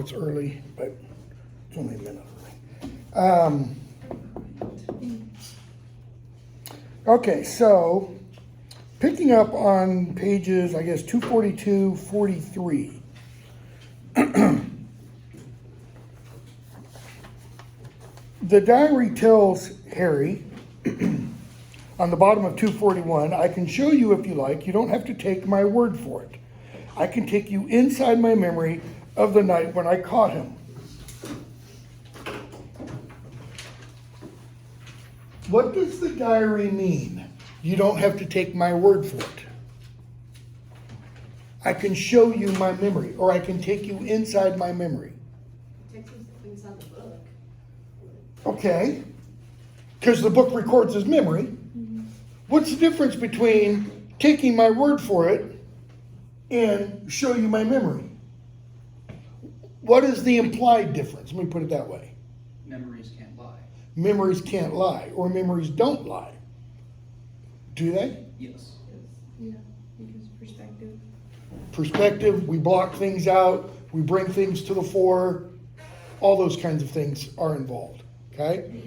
It's early, but it's only a minute early. Okay, so picking up on pages, I guess, 242, 43. The diary tells Harry on the bottom of 241, I can show you if you like. You don't have to take my word for it. I can take you inside my memory of the night when I caught him. What does the diary mean? You don't have to take my word for it. I can show you my memory, or I can take you inside my memory. Takes us inside the book. Okay, because the book records his memory. Mm-hmm. What's the difference between taking my word for it and show you my memory? What is the implied difference? Let me put it that way. Memories can't lie. Memories can't lie, or memories don't lie. Do they? Yes. Yeah, because perspective. Perspective, we block things out, we bring things to the fore, all those kinds of things are involved, okay?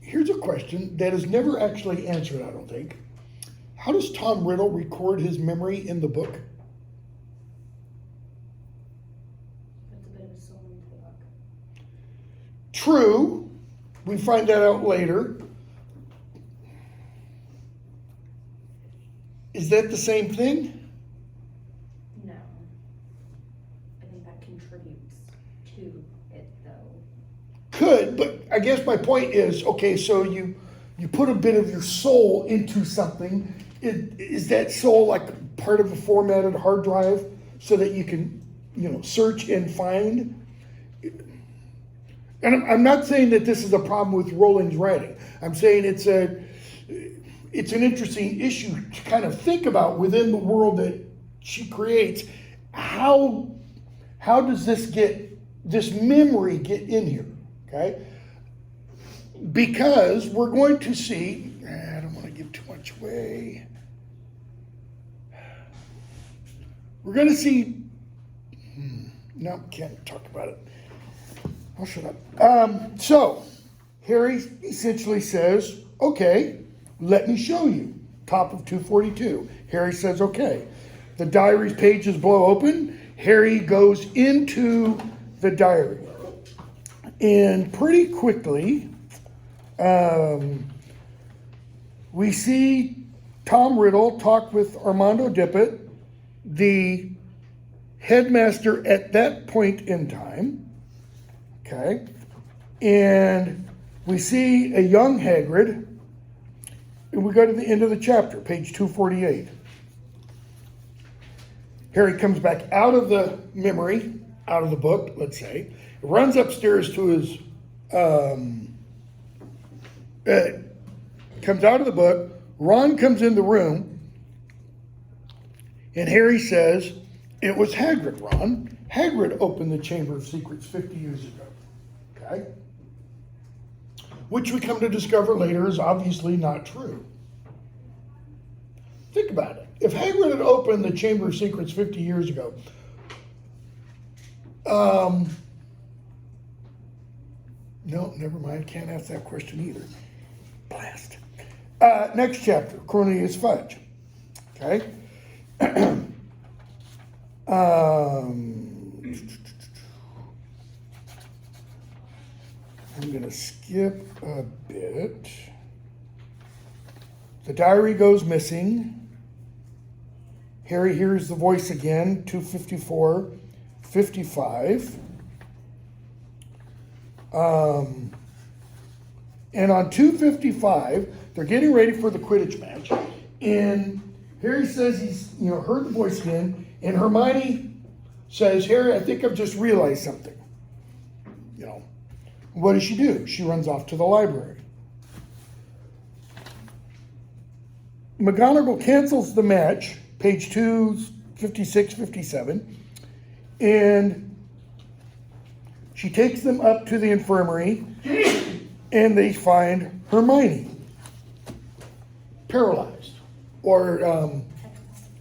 Here's a question that is never actually answered, I don't think. How does Tom Riddle record his memory in the book? That's a bit of a soul into the book. True, we find that out later. Is that the same thing? No. I think that contributes to it, though. Could, but I guess my point is, okay, so you put a bit of your soul into something. Is that soul like part of a formatted hard drive so that you can, search and find? And I'm not saying that this is a problem with Rowling's writing. I'm saying it's an interesting issue to kind of think about within the world that she creates. How does this memory get in here? Okay? Because we're going to see, I don't want to give too much away. We're going to see, no, can't talk about it. I'll shut up. So, Harry essentially says, okay, let me show you. Top of 242. Harry says, okay. The diary's pages blow open. Harry goes into the diary. And pretty quickly, we see Tom Riddle talk with Armando Dippet, the headmaster at that point in time. Okay. And we see a young Hagrid. And we go to the end of the chapter, page 248. Harry comes back out of the memory, out of the book, let's say, runs upstairs to his, comes out of the book. Ron comes in the room, and Harry says, it was Hagrid, Ron. Hagrid opened the Chamber of Secrets 50 years ago. Okay? Which we come to discover later is obviously not true. Think about it. If Hagrid had opened the Chamber of Secrets 50 years ago, no, never mind. Can't ask that question either. Blast. Next chapter, Cornelius Fudge. Okay. I'm going to skip a bit. The diary goes missing. Harry hears the voice again, 254, 55. And on 255, they're getting ready for the Quidditch match. And Harry says he's, heard the voice again. And Hermione says, Harry, I think I've just realized something. What does she do? She runs off to the library. McGonagall cancels the match, page 256, 57, and she takes them up to the infirmary, and they find Hermione paralyzed, or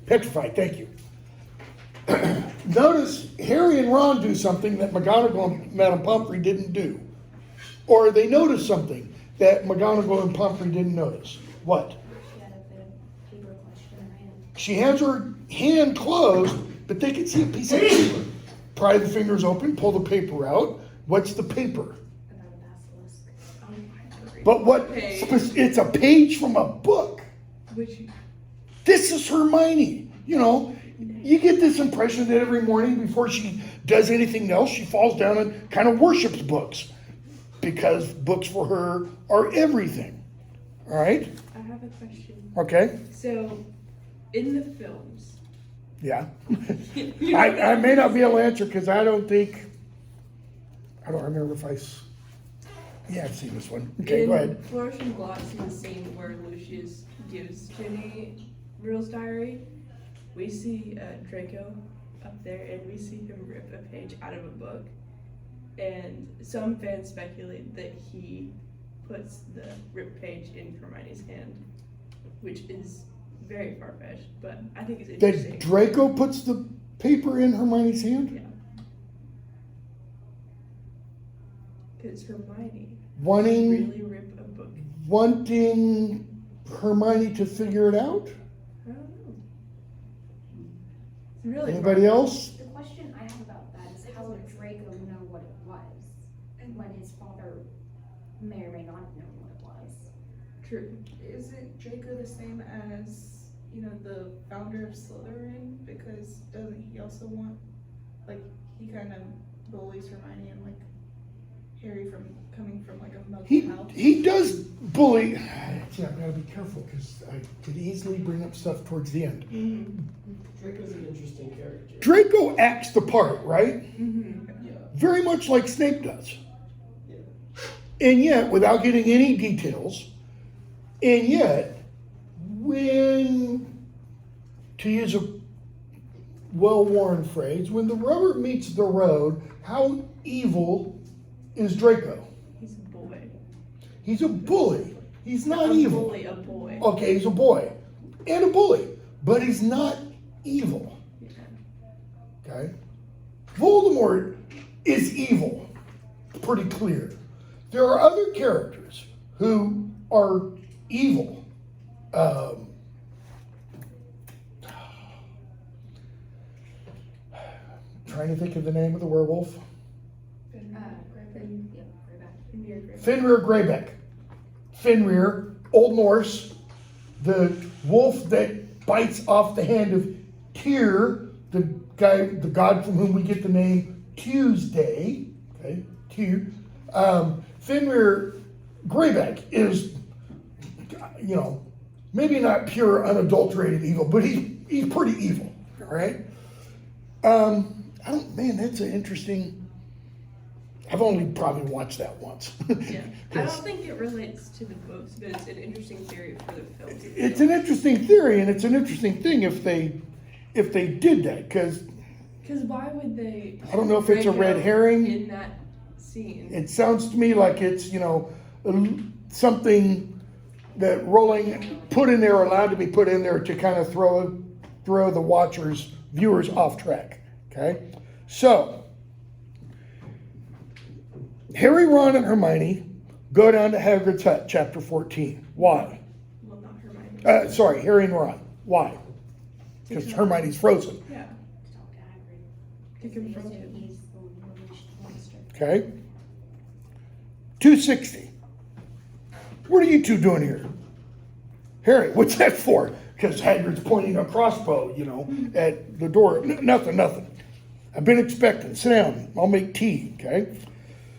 petrified, thank you. notice Harry and Ron do something that McGonagall and Madame Pomfrey didn't do. Or they notice something that McGonagall and Pomfrey didn't notice. What? She had a bit of paper question in her hand. She has her hand closed, but they can see a piece of paper. Pry the fingers open, pull the paper out. What's the paper? About a basilisk. Oh my God. But what? Page. It's a page from a book. Which, This is Hermione. You know, you get this impression that every morning before she does anything else, she falls down and kind of worships books. Because books for her are everything. All right? I have a question. Okay? So, in the films, Yeah. I may not be able to answer because I don't remember if yeah, I've seen this one. Okay, in go ahead. Flourish and Blotts, in the scene where Lucius gives Ginny Riddle's diary, we see Draco up there and we see him rip a page out of a book. And some fans speculate that he puts the ripped page in Hermione's hand, which is very far-fetched, but I think it's interesting. That Draco puts the paper in Hermione's hand? Yeah. Because Hermione Wanting really rip a book. Hermione to figure it out? I don't know. It's really Anybody else? The question I have about that is how would Draco know what it was when his father may or may not have known what it was? true. Isn't Draco the same as, the founder of Slytherin? Because doesn't he also want, he kind of bullies Hermione and, Harry from coming from, a muggle house? He does bully. Yeah, I've got to be careful because I could easily bring up stuff towards the end. Draco's an interesting character. Draco acts the part, right? Yeah. Very much like Snape does. Yeah. And yet, without getting any details, and yet, to use a well-worn phrase, when the rubber meets the road, how evil is Draco? He's a boy. He's a bully. He's not a evil. Bully, a boy. Okay, he's a boy and a bully, but he's not evil. Yeah. Okay? Voldemort is evil. Pretty clear. There are other characters who are evil. Trying to think of the name of the werewolf. Fenrir Greyback. Fenrir, Old Norse, the wolf that bites off the hand of Tyr, the god from whom we get the name Tuesday. Okay, Tyr. Fenrir Greyback is, maybe not pure unadulterated evil, but he's pretty evil. All right. That's an interesting. I've only probably watched that once. Yeah. I don't think it relates to the books, but it's an interesting theory for the films. It's an interesting theory, and it's an interesting thing if they did that, because why would they? I don't know if it's a red herring. In that scene. It sounds to me like it's something that Rowling put in there, allowed to be put in there to kind of throw the viewers off track. Okay, so Harry, Ron, and Hermione go down to Hagrid's hut, chapter 14. Why? Well, not Hermione. Sorry, Harry and Ron. Why? Because Hermione's frozen. Yeah. To confront him. He's the unleashed monster. Okay? 260. What are you two doing here? Harry, what's that for? Because Hagrid's pointing a crossbow, at the door. Nothing. I've been expecting. Sit down. I'll make tea, okay?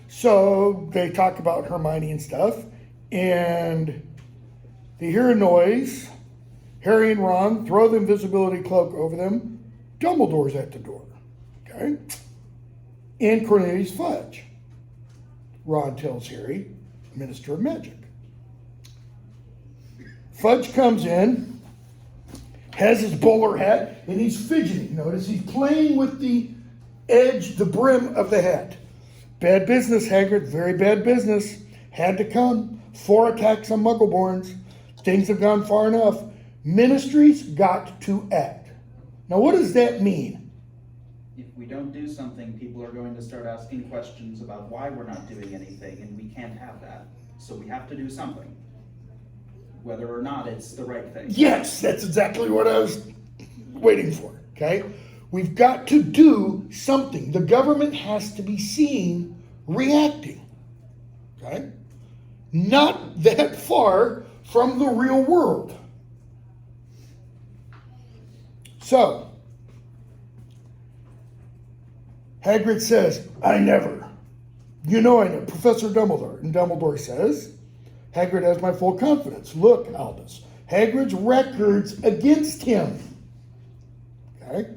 So they talk about Hermione and stuff, and they hear a noise. Harry and Ron throw the invisibility cloak over them. Dumbledore's at the door, okay? And Cornelius Fudge. Ron tells Harry, Minister of Magic. Fudge comes in, has his bowler hat, and he's fidgeting. Notice he's playing with the brim of the hat. Bad business, Hagrid, very bad business. Had to come. 4 attacks on Muggleborns. Things have gone far enough. Ministry's got to act. Now, what does that mean? if we don't do something, people are going to start asking questions about why we're not doing anything, and we can't have that. So we have to do something, whether or not it's the right thing. Yes, that's exactly what I was waiting for, okay? We've got to do something. The government has to be seen reacting, okay? Not that far from the real world. So, Hagrid says, I never. You know I know. Professor Dumbledore. And Dumbledore says, Hagrid has my full confidence. Look, Albus, Hagrid's records against him. Okay?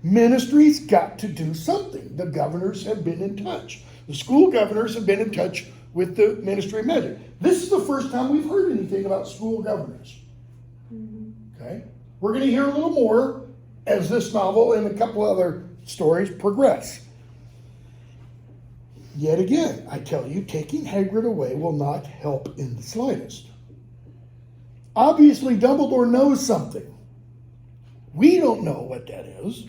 Ministry's got to do something. The governors have been in touch. The school governors have been in touch with the Ministry of Magic. This is the first time we've heard anything about school governors. Okay? We're going to hear a little more as this novel and a couple other stories progress. Yet again, I tell you, taking Hagrid away will not help in the slightest. Obviously, Dumbledore knows something. We don't know what that is.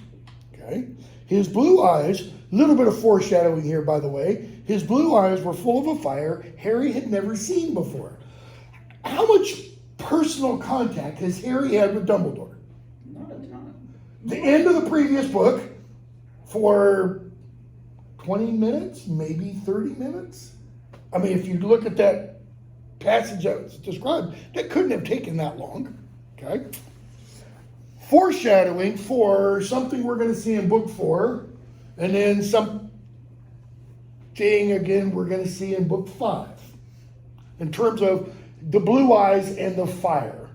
Okay? His blue eyes, little bit of foreshadowing here, by the way. His blue eyes were full of a fire Harry had never seen before. How much personal contact has Harry had with Dumbledore? Not a ton. The end of the previous book, for 20 minutes, maybe 30 minutes. I mean, if you look at that passage that was described, that couldn't have taken that long. Okay? Foreshadowing for something we're going to see in book 4, and then something again we're going to see in book 5. In terms of the blue eyes and the fire.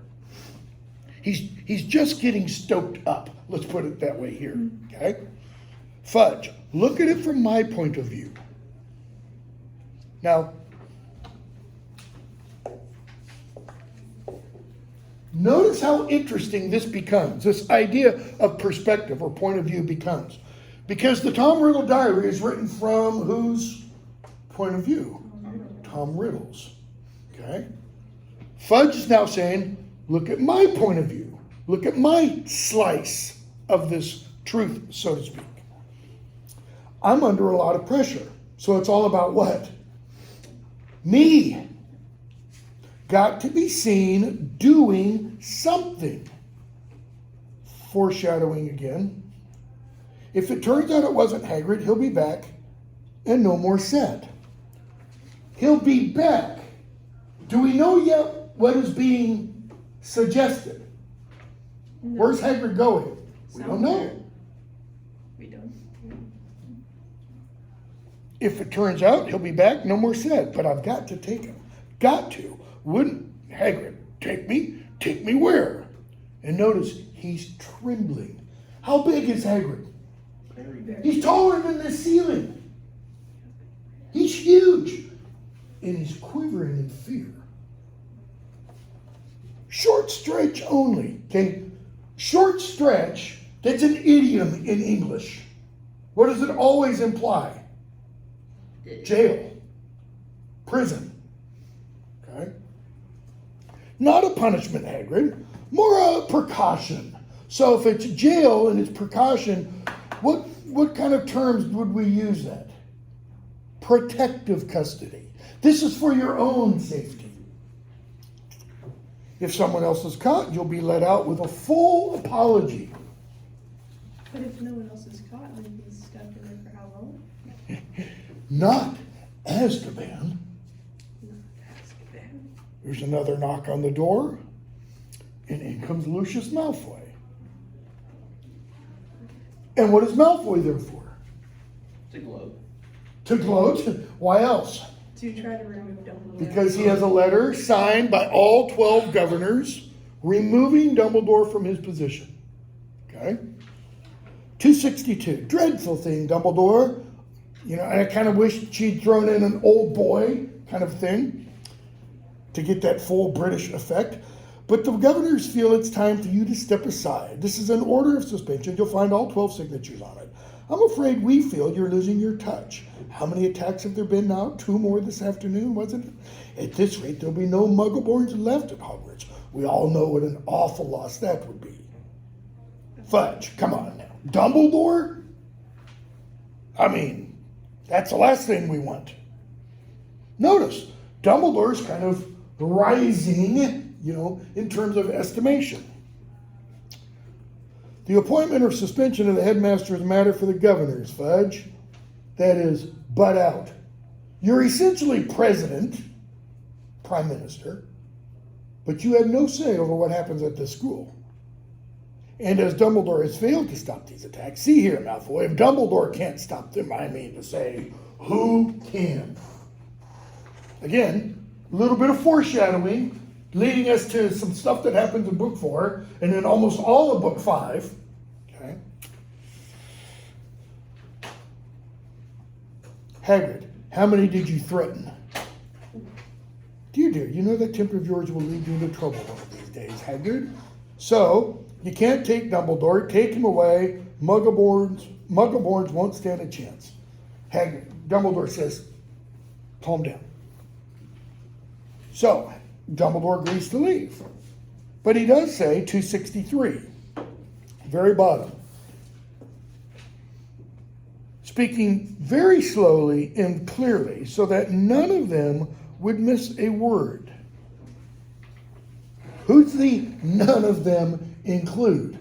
He's just getting stoked up. Let's put it that way here. Okay? Fudge, look at it from my point of view. Now, notice how interesting this becomes. This idea of perspective or point of view becomes. Because the Tom Riddle diary is written from whose point of view? Tom Riddle's. Okay? Fudge is now saying, look at my point of view. Look at my slice of this truth, so to speak. I'm under a lot of pressure. So it's all about what? Me. Got to be seen doing something. Foreshadowing again. If it turns out it wasn't Hagrid, he'll be back and no more said. He'll be back. Do we know yet what is being suggested? No. Where's Hagrid going? We don't Somewhere. know. We don't. If it turns out he'll be back, no more said. But I've got to take him. Got to. Wouldn't Hagrid take me? Take me where? And notice he's trembling. How big is Hagrid? Very big. He's taller than the ceiling. He's huge. And he's quivering in fear. Short stretch only. Okay? Short stretch, that's an idiom in English. What does it always imply? Jail. Prison. Okay? Not a punishment, Hagrid. More a precaution. So if it's jail and it's precaution, what kind of terms would we use that? Protective custody. This is for your own safety. If someone else is caught, you'll be let out with a full apology. But if no one else is caught, then he's stuck in there for how long? Not Azkaban. Azkaban. There's another knock on the door, and in comes Lucius Malfoy. And what is Malfoy there for? To gloat. To gloat? Why else? To try to remove Dumbledore. Because he has a letter signed by all 12 governors removing Dumbledore from his position. Okay? 262. Dreadful thing, Dumbledore. You know, I kind of wish she'd thrown in an old boy kind of thing to get that full British effect. But the governors feel it's time for you to step aside. This is an order of suspension. You'll find all 12 signatures on it. I'm afraid we feel you're losing your touch. How many attacks have there been now? 2 more this afternoon, wasn't it? At this rate, there'll be no Muggleborns left at Hogwarts. We all know what an awful loss that would be. Fudge, come on now. Dumbledore? I mean, that's the last thing we want. Notice, Dumbledore's kind of rising, in terms of estimation. The appointment or suspension of the headmaster is a matter for the governors, Fudge. That is, butt out. You're essentially president, prime minister, but you have no say over what happens at this school. And as Dumbledore has failed to stop these attacks, see here, Malfoy, if Dumbledore can't stop them, I mean to say, who can? Again, a little bit of foreshadowing, leading us to some stuff that happens in book 4, and then almost all of book 5. Okay. Hagrid, how many did you threaten? Dear, you know that temper of yours will lead you into trouble one of these days, Hagrid. So, you can't take Dumbledore, take him away, Muggleborns won't stand a chance. Hagrid, Dumbledore says, calm down. So, Dumbledore agrees to leave. But he does say 263, very bottom. Speaking very slowly and clearly so that none of them would miss a word. Who's the none of them include?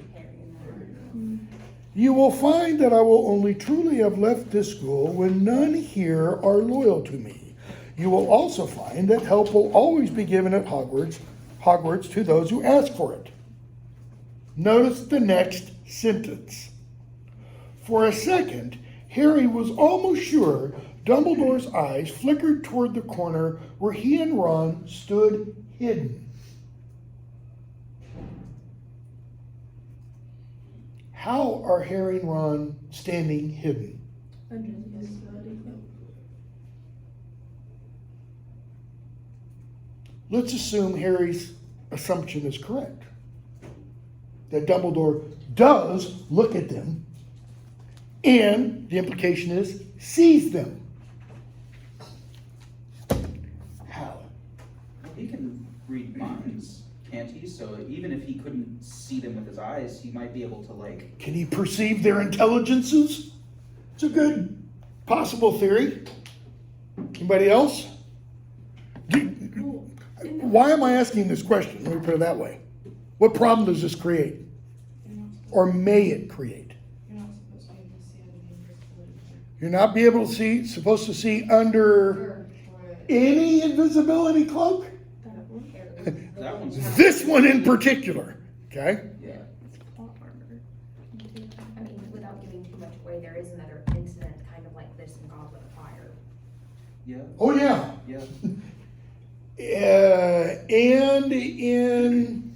You will find that I will only truly have left this school when none here are loyal to me. You will also find that help will always be given at Hogwarts to those who ask for it. Notice the next sentence. For a second, Harry was almost sure Dumbledore's eyes flickered toward the corner where he and Ron stood hidden. How are Harry and Ron standing hidden? Under the invisibility cloak. Let's assume Harry's assumption is correct. That Dumbledore does look at them, and the implication is sees them. How? He can read minds, can't he? So even if he couldn't see them with his eyes, he might be able to, like... Can he perceive their intelligences? It's a good possible theory. Anybody else? Why am I asking this question? Let me put it that way. What problem does this create? Or may it create? You're not be able to see, supposed to see under any invisibility cloak? That one's... This one in particular, okay? Yeah. It's plot armor. I mean, without giving too much away, there is another incident kind of like this in Goblet of Fire. Yeah. Oh, yeah. Yeah. And in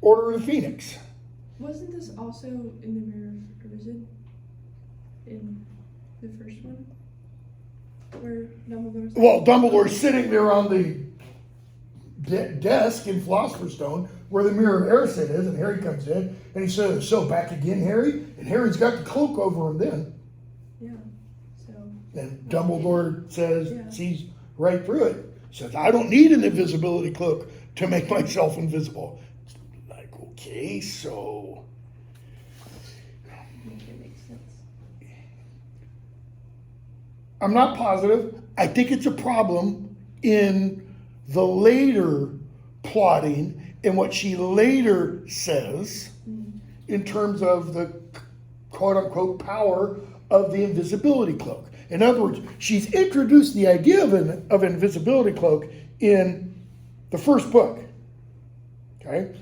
Order of the Phoenix. Wasn't this also in the Mirror of Risen? In the first one? Where Dumbledore's... Well, Dumbledore's sitting there on the desk in Philosopher's Stone where the Mirror of Erised is, and Harry comes in, and he says, so back again, Harry? And Harry's got the cloak over him then. Yeah, so... And Dumbledore says, Yeah. sees right through it. Says, I don't need an invisibility cloak to make myself invisible. It's like, okay, so... I think it makes sense. I'm not positive. I think it's a problem in the later plotting and what she later says in terms of the quote-unquote power of the invisibility cloak. In other words, she's introduced the idea of an invisibility cloak in the first book. Okay?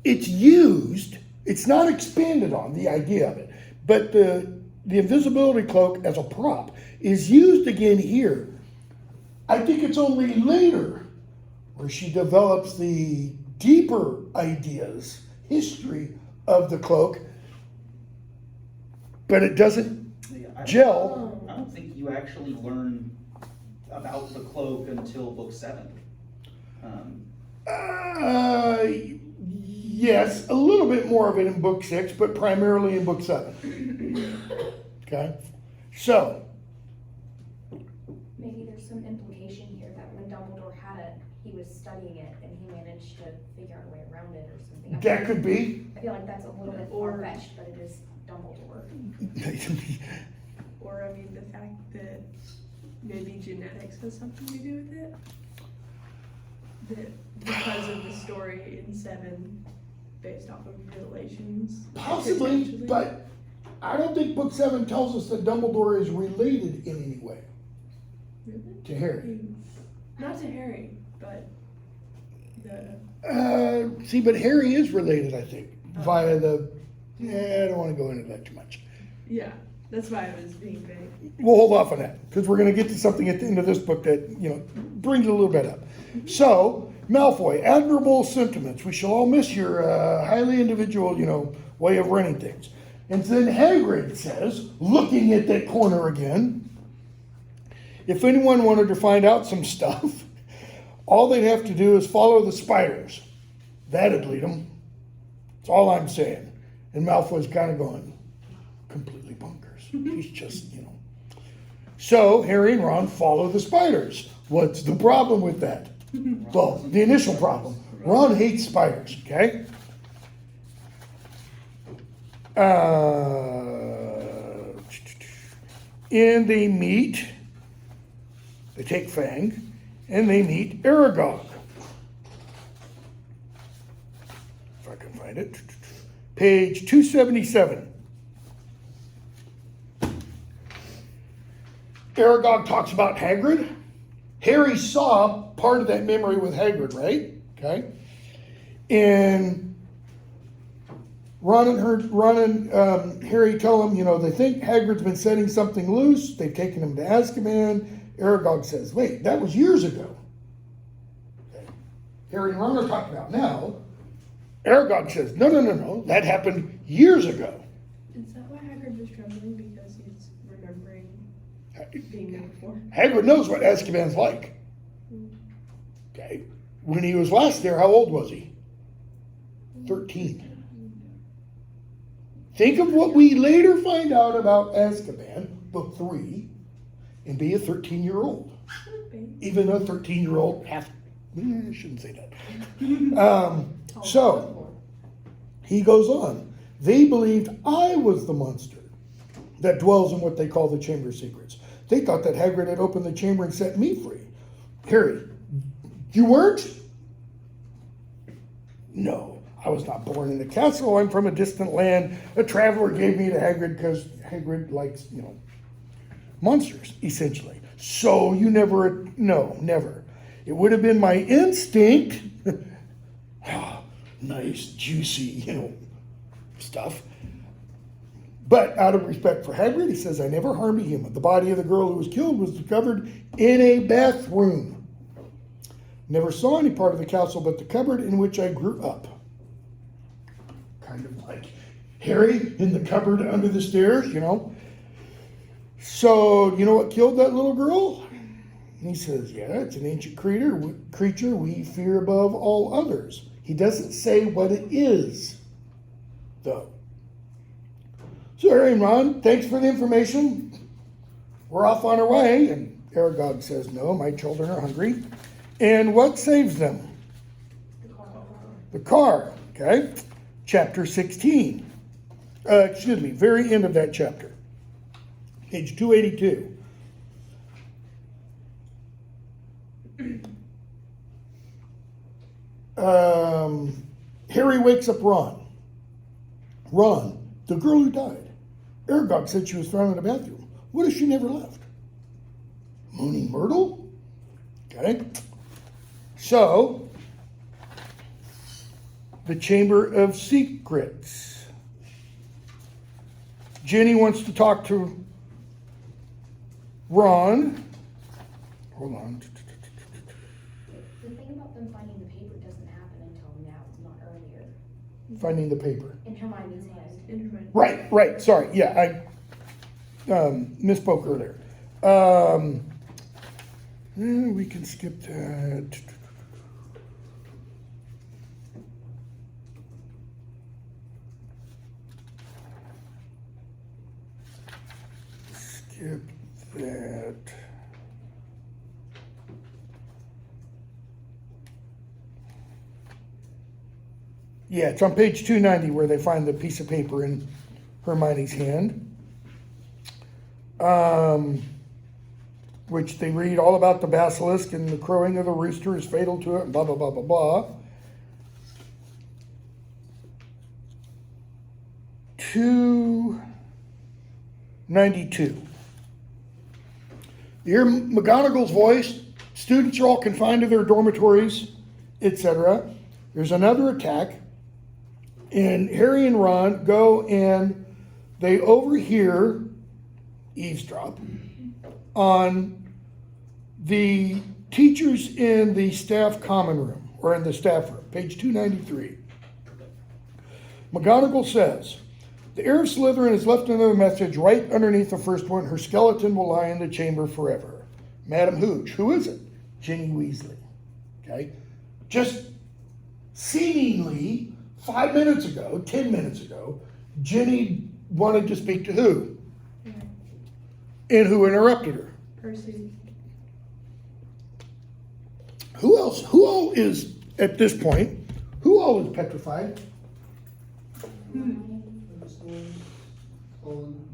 It's used, it's not expanded on, the idea of it, but the invisibility cloak as a prop is used again here. I think it's only later where she develops the deeper ideas, history of the cloak, but it doesn't gel. I don't think you actually learn about the cloak until book 7. Yes, a little bit more of it in book 6, but primarily in book 7. Okay, so Maybe there's some implication here that when Dumbledore had it, he was studying it and he managed to figure out a way around it or something. that could be. I feel like that's a little bit Or- far-fetched, but it is Dumbledore. Or, I mean, the fact that maybe genetics has something to do with it? That because of the story in Seven, based off of relations? Possibly, potentially? but I don't think Book 7 tells us that Dumbledore is related in any way Really? to Harry. Not to Harry, but the, See, but Harry is related, I think, via the. I don't want to go into that too much. yeah, that's why I was being vague. We'll hold off on that because we're going to get to something at the end of this book that brings it a little bit up. So Malfoy, admirable sentiments. We shall all miss your highly individual, way of running things. And then Hagrid says, looking at that corner again, if anyone wanted to find out some stuff, all they'd have to do is follow the spiders. That'd lead them. That's all I'm saying. And Malfoy's kind of going completely bonkers. He's just, So Harry and Ron follow the spiders. What's the problem with that? Well, the initial problem. Ron hates spiders, okay? And they meet, they take Fang, and they meet Aragog. If I can find it. Page 277. Aragog talks about Hagrid. Harry saw part of that memory with Hagrid, right? Okay. And Ron and Harry tell him, they think Hagrid's been setting something loose. They've taken him to Azkaban. Aragog says, wait, that was years ago. Okay. Harry and Ron are talking about now. Aragog says, no, that happened years ago. Is that why Hagrid was trembling? Because he's remembering being there before? Hagrid knows what Azkaban's like. Okay. When he was last there, how old was he? 13. Think of what we later find out about Azkaban, book 3, and be a 13-year-old. Even a 13-year-old I shouldn't say that. So, he goes on. They believed I was the monster that dwells in what they call the Chamber of Secrets. They thought that Hagrid had opened the chamber and set me free. Harry, you weren't? No, I was not born in the castle. I'm from a distant land. A traveler gave me to Hagrid because Hagrid likes, monsters, essentially. So you never, no, never. It would have been my instinct. Nice, juicy, stuff. But out of respect for Hagrid, he says, I never harmed a human. The body of the girl who was killed was discovered in a bathroom. Never saw any part of the castle but the cupboard in which I grew up. Kind of like Harry in the cupboard under the stairs, So, you know what killed that little girl? And he says, yeah, it's an ancient creature we fear above all others. He doesn't say what it is, though. So Harry and Ron, thanks for the information. We're off on our way. And Aragog says, no, my children are hungry. And what saves them? The car, okay? Chapter 16. Very end of that chapter. Page 282. Harry wakes up Ron. Ron, the girl who died. Aragog said she was found in the bathroom. What if she never left? Moaning Myrtle? Okay. So, the Chamber of Secrets. Jenny wants to talk to Ron. Hold on. The thing about them finding the paper doesn't happen until now, not earlier. Finding the paper. In Hermione's hand. Right. Sorry. Yeah, I misspoke earlier. We can skip that. Skip that. Yeah, it's on page 290 where they find the piece of paper in Hermione's hand. Which they read all about the basilisk and the crowing of the rooster is fatal to it, and blah, blah, blah, blah, blah. 292. You hear McGonagall's voice. Students are all confined to their dormitories, etc. There's another attack, and Harry and Ron go and they overhear, eavesdrop, on the teachers in the staff common room, or in the staff room, page 293. McGonagall says, the heir of Slytherin has left another message right underneath the first one. Her skeleton will lie in the chamber forever. Madam Hooch. Who is it? Ginny Weasley. Okay? Just seemingly 5 minutes ago, 10 minutes ago, Ginny wanted to speak to who? And who interrupted her? Percy. Who else? Who all is, at this point, who all is petrified? Colin.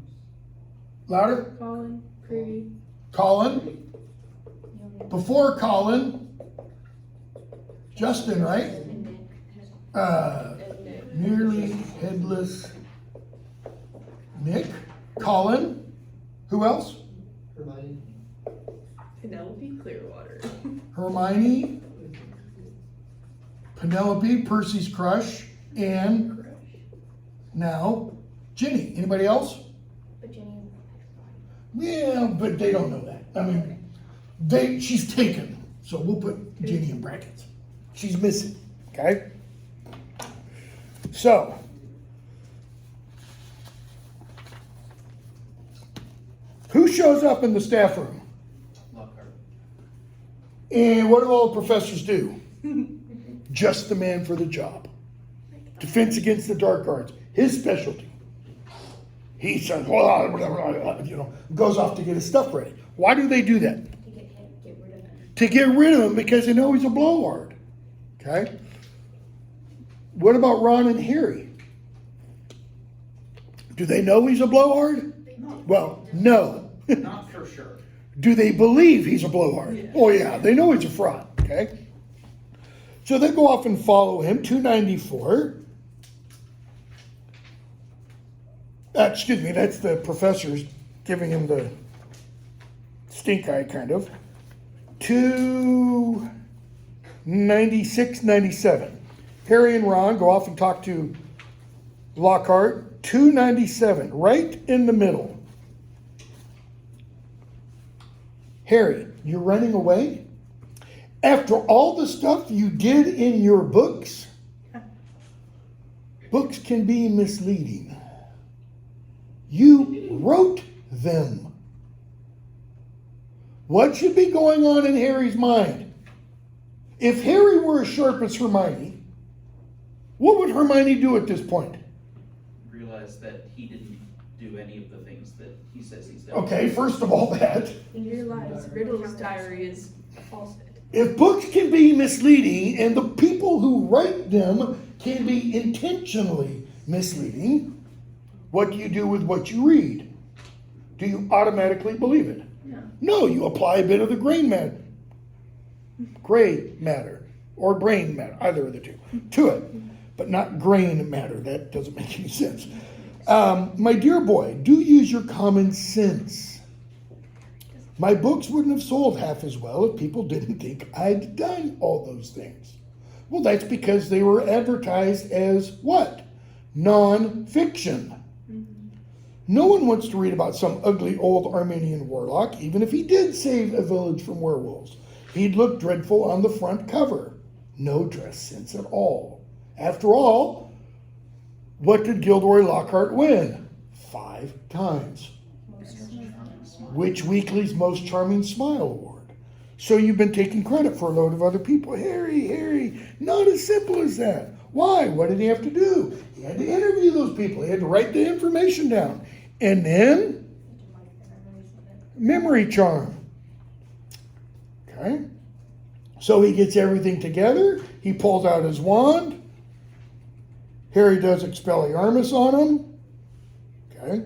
Louder? Colin. Creevy. Colin? Before Colin, Justin, right? And Nick. And Nick. Nearly headless Nick, Colin, who else? Hermione. Penelope Clearwater. Hermione, Penelope, Percy's crush, and Crush. now Ginny. Anybody else? But Jenny is petrified. Yeah, but they don't know that. I mean, she's taken, so we'll put Ginny in brackets. She's missing, okay? So, who shows up in the staff room? Lockhart. And what do all the professors do? Just the man for the job. Defense against the dark arts, his specialty. He says, goes off to get his stuff ready. Why do they do that? To get rid of him. To get rid of him because they know he's a blowhard. Okay? What about Ron and Harry? Do they know he's a blowhard? Well, no. Not for sure. Do they believe he's a blowhard? Yeah. Oh yeah, they know he's a fraud. Okay? So they go off and follow him, 294. Excuse me, that's the professors giving him the stink eye, kind of. 296, 97. Harry and Ron go off and talk to Lockhart. 297, right in the middle. Harry, you're running away? After all the stuff you did in your books? Books can be misleading. You wrote them. What should be going on in Harry's mind? If Harry were as sharp as Hermione, what would Hermione do at this point? Realize that he didn't do any of the things that he says he's done. Okay, first of all that. In your lives, Riddle's diary is a falsehood. If books can be misleading and the people who write them can be intentionally misleading, what do you do with what you read? Do you automatically believe it? No. No, you apply a bit of the gray matter, or brain matter, either of the two, to it, but not grain matter. That doesn't make any sense. My dear boy, do use your common sense. My books wouldn't have sold half as well if people didn't think I'd done all those things. Well, that's because they were advertised as what? Non-fiction. No one wants to read about some ugly old Armenian warlock, even if he did save a village from werewolves. He'd look dreadful on the front cover. No dress sense at all. After all, what did Gilderoy Lockhart win? 5 times. Which Weekly's Most Charming Smile Award. So you've been taking credit for a load of other people. Harry, not as simple as that. Why? What did he have to do? He had to interview those people. He had to write the information down. And then, memory charm. Okay? So he gets everything together. He pulls out his wand. Harry does Expelliarmus on him. Okay.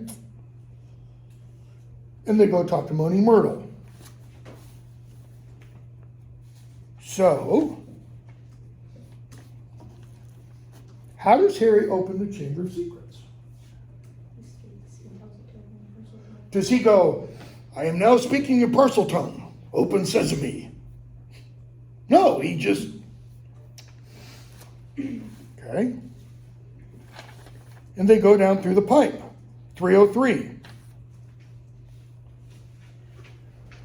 And they go talk to Moaning Myrtle. So, how does Harry open the Chamber of Secrets? Does he go, I am now speaking in parcel tongue, open sesame? No, he just, okay. And they go down through the pipe, 303.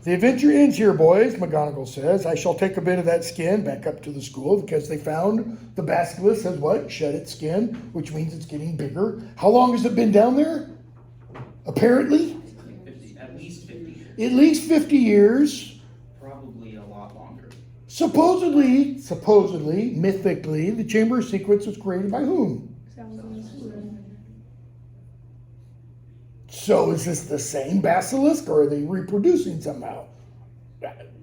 The adventure ends here, boys, McGonagall says. I shall take a bit of that skin back up to the school because they found the basilisk has what? Shed its skin, which means it's getting bigger. How long has it been down there? Apparently? 50, at least 50 years. At least 50 years. Probably a lot longer. Supposedly, mythically, the Chamber of Secrets was created by whom? So is this the same basilisk or are they reproducing somehow?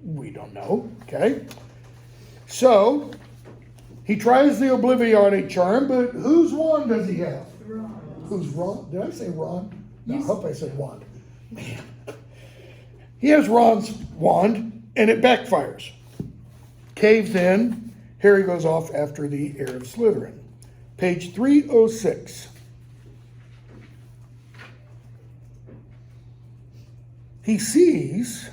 We don't know, okay? So, he tries the Obliviate charm, but whose wand does he have? Ron. Who's Ron? Did I say Ron? No, I hope I said wand. Man. He has Ron's wand and it backfires. Caves in. Harry goes off after the heir of Slytherin. Page 306. He sees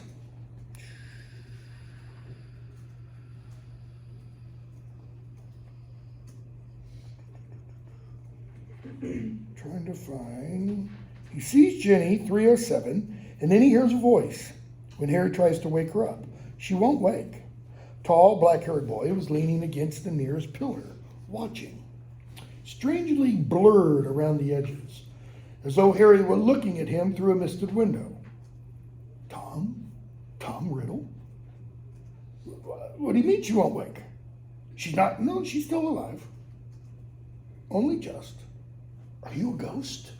trying to find, he sees Ginny, 307, and then he hears a voice when Harry tries to wake her up. She won't wake. Tall, black-haired boy was leaning against the nearest pillar, watching. Strangely blurred around the edges, as though Harry were looking at him through a misted window. Tom Riddle? What do you mean she won't wake? She's not, no, she's still alive. Only just. Are you a ghost?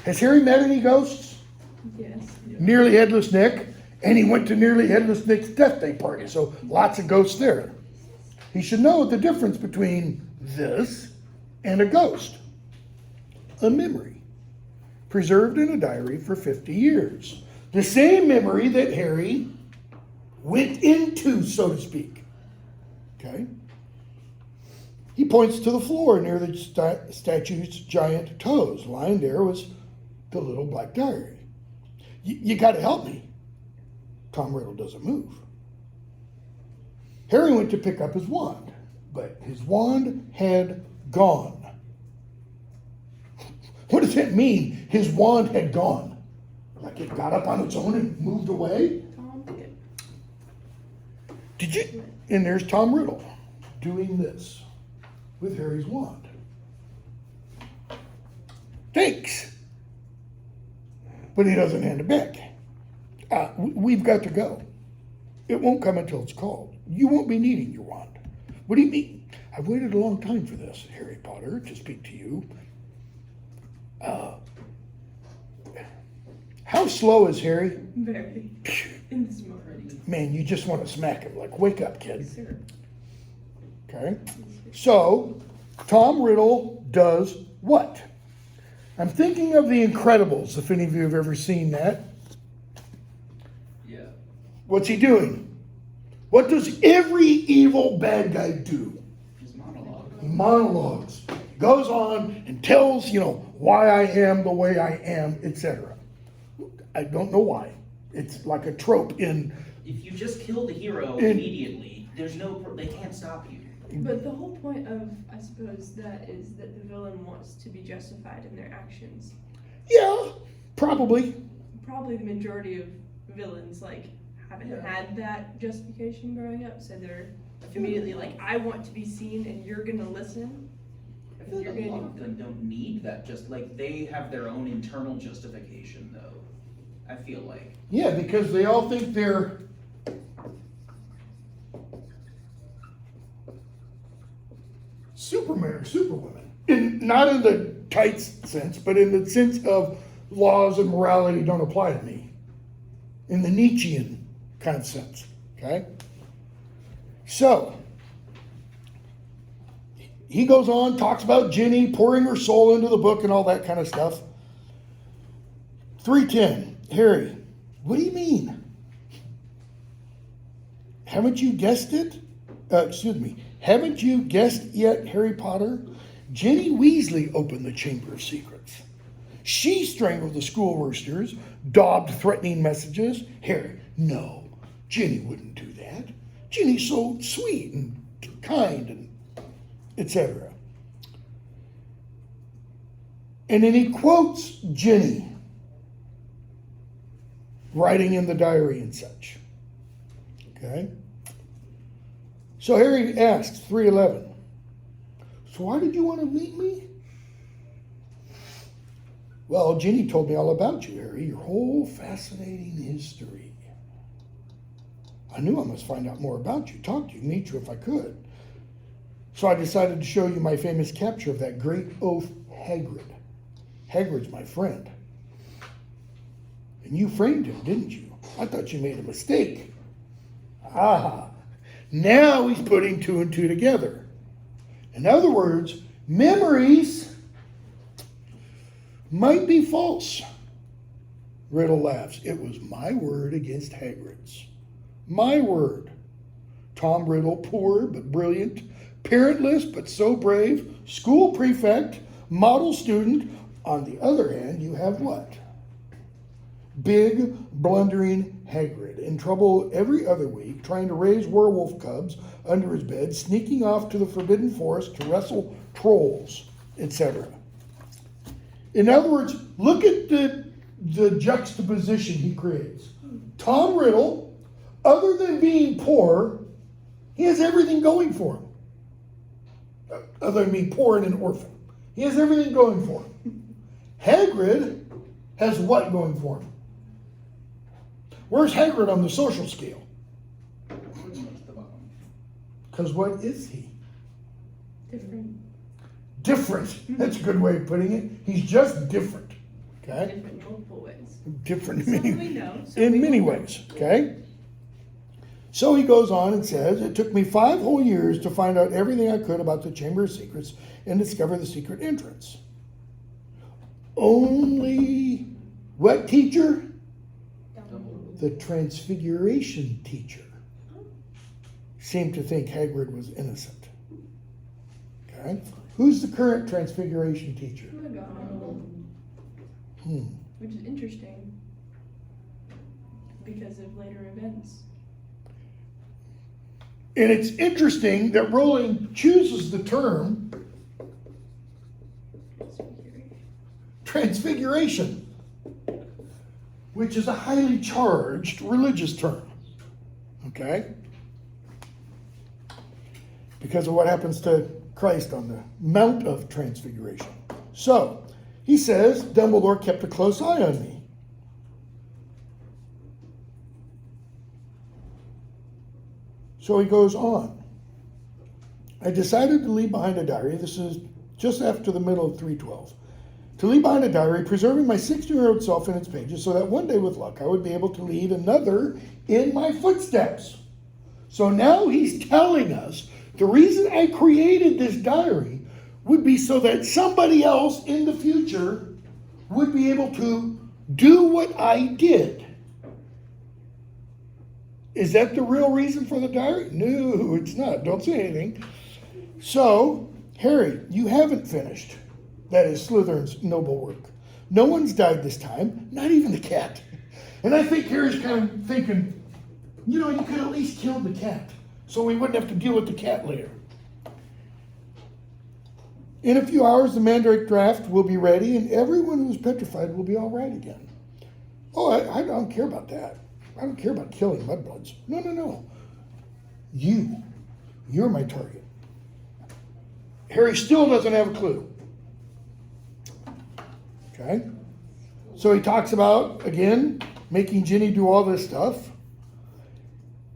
Has Harry met any ghosts? Yes. Nearly Headless Nick, and he went to Nearly Headless Nick's death day party, so lots of ghosts there. He should know the difference between this and a ghost. A memory, preserved in a diary for 50 years. The same memory that Harry went into, so to speak. Okay? He points to the floor near the statue's giant toes. Lying there was the little black diary. You got to help me. Tom Riddle doesn't move. Harry went to pick up his wand, but his wand had gone. What does that mean? His wand had gone. Like it got up on its own and moved away? Tom? Yeah. Did you? And there's Tom Riddle doing this with Harry's wand. Thanks. But he doesn't hand it back. We've got to go. It won't come until it's called. You won't be needing your wand. What do you mean? I've waited a long time for this, Harry Potter, to speak to you. How slow is Harry? Very. In this moment. Man, you just want to smack him. Like, wake up, kid. Sir. Okay? So, Tom Riddle does what? I'm thinking of The Incredibles, if any of you have ever seen that. Yeah. What's he doing? What does every evil bad guy do? His monologue. He monologues. Goes on and tells, why I am the way I am, etc. I don't know why. It's like a trope in... If you just kill the hero immediately, they can't stop you. But the whole point of, I suppose, that is that the villain wants to be justified in their actions. Yeah, probably. Probably the majority of villains, haven't had that justification growing up, so they're immediately I want to be seen and you're gonna listen. I feel like a lot of them don't need that, they have their own internal justification, though. I feel like. Yeah, because they all think they're... Superman or Superwoman. Not in the tight sense, but in the sense of laws and morality don't apply to me. In the Nietzschean kind of sense, okay? So, he goes on, talks about Ginny pouring her soul into the book and all that kind of stuff. 3:10, Harry, what do you mean? Haven't you guessed it? Haven't you guessed yet, Harry Potter? Ginny Weasley opened the Chamber of Secrets. She strangled the school roosters, daubed threatening messages. Harry, no, Ginny wouldn't do that. Ginny's so sweet and kind and etc. And then he quotes Ginny writing in the diary and such. Okay? So Harry asks, 3:11, so why did you want to meet me? Well, Ginny told me all about you, Harry, your whole fascinating history. I knew I must find out more about you, talk to you, meet you if I could. So I decided to show you my famous capture of that great oaf Hagrid. Hagrid's my friend. And you framed him, didn't you? I thought you made a mistake. Ah, now he's putting two and two together. In other words, memories might be false. Riddle laughs. It was my word against Hagrid's. My word. Tom Riddle, poor but brilliant, parentless but so brave, school prefect, model student. On the other hand, you have what? Big, blundering Hagrid, in trouble every other week, trying to raise werewolf cubs under his bed, sneaking off to the Forbidden Forest to wrestle trolls, etc. In other words, look at the juxtaposition he creates. Tom Riddle, other than being poor, he has everything going for him. Other than being poor and an orphan. He has everything going for him. Hagrid has what going for him? Where's Hagrid on the social scale? Because what is he? Different. That's a good way of putting it. He's just different. Okay? Different in multiple ways. Different Some in we many, know, some in we many don't. ways. Okay? So he goes on and says, it took me 5 whole years to find out everything I could about the Chamber of Secrets and discover the secret entrance. Only what teacher? The Transfiguration teacher seemed to think Hagrid was innocent. Okay? Who's the current Transfiguration teacher? Which is interesting because of later events. And it's interesting that Rowling chooses the term transfiguration, which is a highly charged religious term. Okay? Because of what happens to Christ on the Mount of Transfiguration. So, he says, Dumbledore kept a close eye on me. So he goes on. I decided to leave behind a diary. This is just after the middle of 312. To leave behind a diary, preserving my 16-year-old self in its pages, so that one day with luck I would be able to lead another in my footsteps. So now he's telling us the reason I created this diary would be so that somebody else in the future would be able to do what I did. Is that the real reason for the diary? No, it's not. Don't say anything. So, Harry, you haven't finished. That is Slytherin's noble work. No one's died this time, not even the cat. And I think Harry's kind of thinking, you know, you could at least kill the cat, so we wouldn't have to deal with the cat later. In a few hours, the Mandrake draft will be ready, and everyone who's petrified will be all right again. Oh, I don't care about that. I don't care about killing mudbloods. No. You're my target. Harry still doesn't have a clue. Okay? So he talks about, again, making Ginny do all this stuff.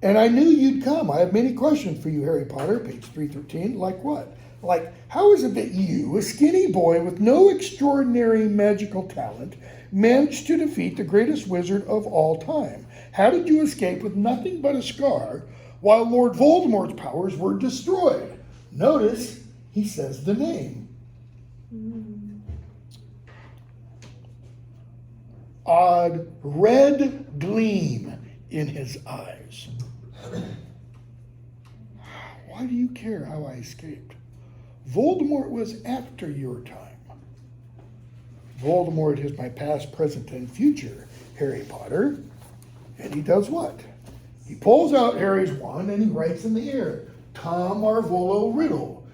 And I knew you'd come. I have many questions for you, Harry Potter, page 313. Like what? Like, how is it that you, a skinny boy with no extraordinary magical talent, managed to defeat the greatest wizard of all time? How did you escape with nothing but a scar while Lord Voldemort's powers were destroyed? Notice, he says the name. Odd red gleam in his eyes. Why do you care how I escaped? Voldemort was after your time. Voldemort is my past, present, and future, Harry Potter. And he does what? He pulls out Harry's wand and he writes in the air, Tom Marvolo Riddle.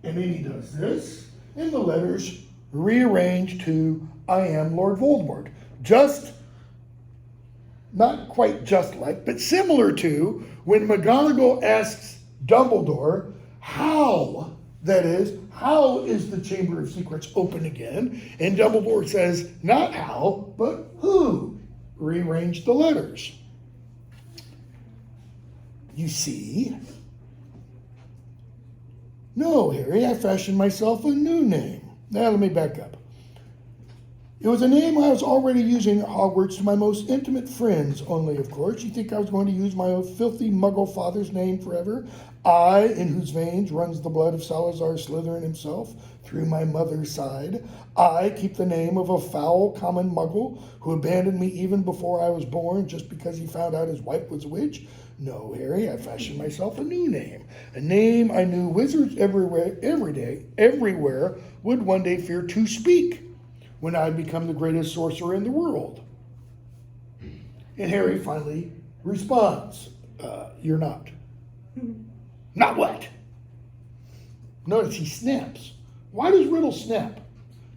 And then he does this, and the letters rearrange to I am Lord Voldemort. Just, not quite just like, but similar to when McGonagall asks Dumbledore how, that is, how is the Chamber of Secrets open again? And Dumbledore says, not how, but who rearranged the letters. You see? No, Harry, I fashioned myself a new name. Now let me back up. It was a name I was already using at Hogwarts to my most intimate friends only, of course. You think I was going to use my own filthy muggle father's name forever? I, in whose veins runs the blood of Salazar Slytherin himself, through my mother's side. I keep the name of a foul common muggle who abandoned me even before I was born just because he found out his wife was a witch? No, Harry, I fashioned myself a new name. A name I knew wizards everywhere would one day fear to speak when I'd become the greatest sorcerer in the world. And Harry finally responds, you're not. Not what? Notice he snaps. Why does Riddle snap?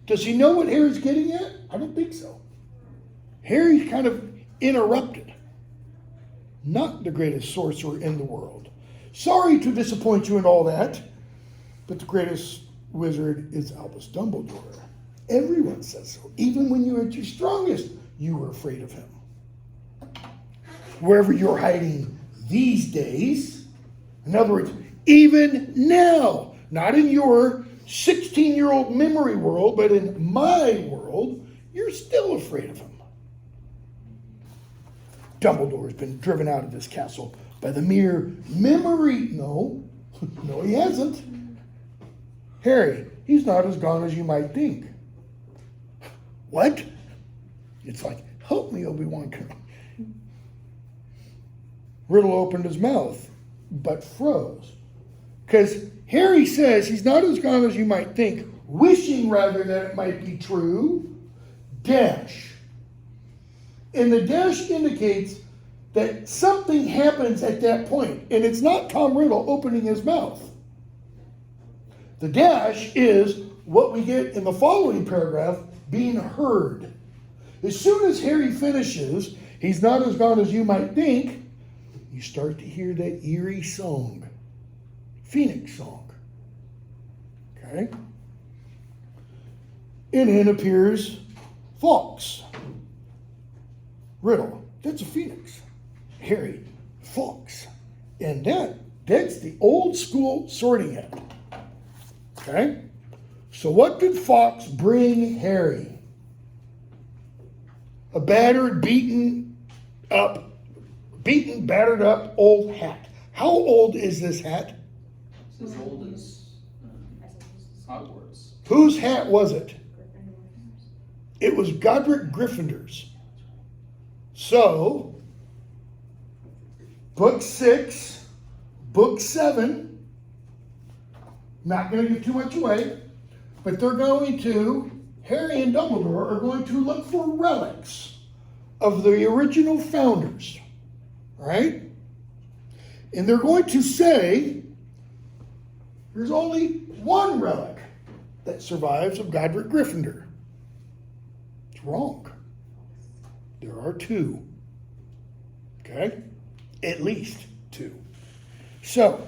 Does he know what Harry's getting at? I don't think so. Harry's kind of interrupted. Not the greatest sorcerer in the world. Sorry to disappoint you and all that, but the greatest wizard is Albus Dumbledore. Everyone says so. Even when you were at your strongest, you were afraid of him. Wherever you're hiding these days, in other words, even now, not in your 16-year-old memory world, but in my world, you're still afraid of him. Dumbledore has been driven out of this castle by the mere memory. No, he hasn't. Harry, he's not as gone as you might think. What? It's like, help me, Obi-Wan Kenobi. Riddle opened his mouth, but froze. Because Harry says he's not as gone as you might think, wishing rather that it might be true, dash. And the dash indicates that something happens at that point, and it's not Tom Riddle opening his mouth. The dash is what we get in the following paragraph, being heard. As soon as Harry finishes, he's not as gone as you might think, you start to hear that eerie song, Phoenix song. Okay? And in appears Fawkes. Riddle, that's a phoenix. Harry, Fawkes. And that's the old school sorting hat. Okay? So what did Fawkes bring Harry? A battered, battered up old hat. How old is this hat? It's as old as Hogwarts. Whose hat was it? It was Godric Gryffindor's. So, book 6, book 7, not going to give too much away, but Harry and Dumbledore are going to look for relics of the original founders, right? And they're going to say, there's only one relic that survives of Godric Gryffindor. It's wrong. There are 2. Okay? At least 2. So,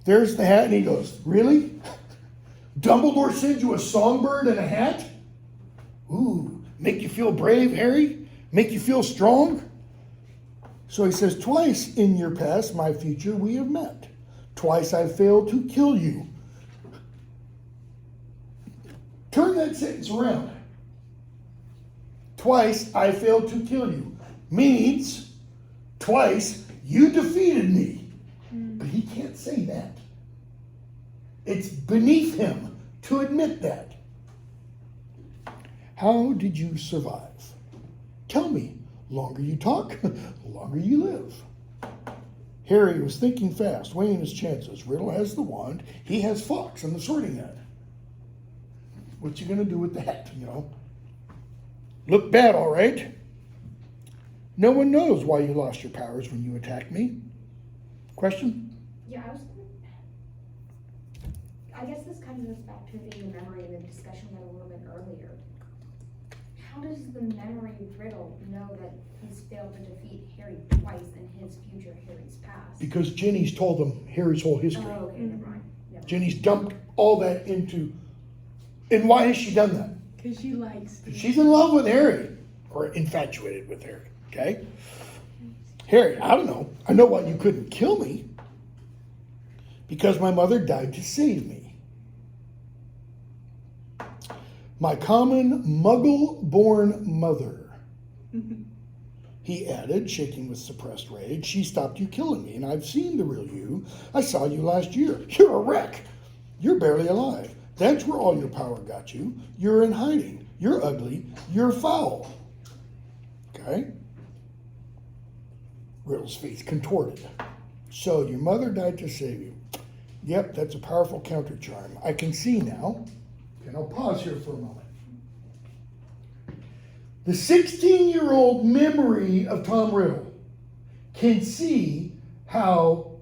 there's the hat, and he goes, really? Dumbledore sends you a songbird and a hat? Ooh, make you feel brave, Harry? Make you feel strong? So he says, twice in your past, my future, we have met. Twice I failed to kill you. Turn that sentence around. Twice I failed to kill you means twice you defeated me. But he can't say that. It's beneath him to admit that. How did you survive? Tell me. Longer you talk, longer you live. Harry was thinking fast, weighing his chances. Riddle has the wand. He has Fox and the sorting hat. What you gonna do with that, you know? Look bad, all right? No one knows why you lost your powers when you attacked me. Question? Yeah, I guess this kind of goes back to the memory and the discussion we had a little bit earlier. How does the memory Riddle know that he's failed to defeat Harry twice in his future, Harry's past? Because Ginny's told them Harry's whole history. Oh, okay, never mind. Ginny's dumped all that into, and why has she done that? Because she likes to. She's in love with Harry, or infatuated with Harry, okay? Harry, I don't know. I know why you couldn't kill me. Because my mother died to save me. My common muggle-born mother. He added, shaking with suppressed rage. She stopped you killing me, and I've seen the real you. I saw you last year. You're a wreck. You're barely alive. That's where all your power got you. You're in hiding. You're ugly. You're foul. Okay? Riddle's face contorted. So your mother died to save you. Yep, that's a powerful counter charm. I can see now. And I'll pause here for a moment. The 16-year-old memory of Tom Riddle can see how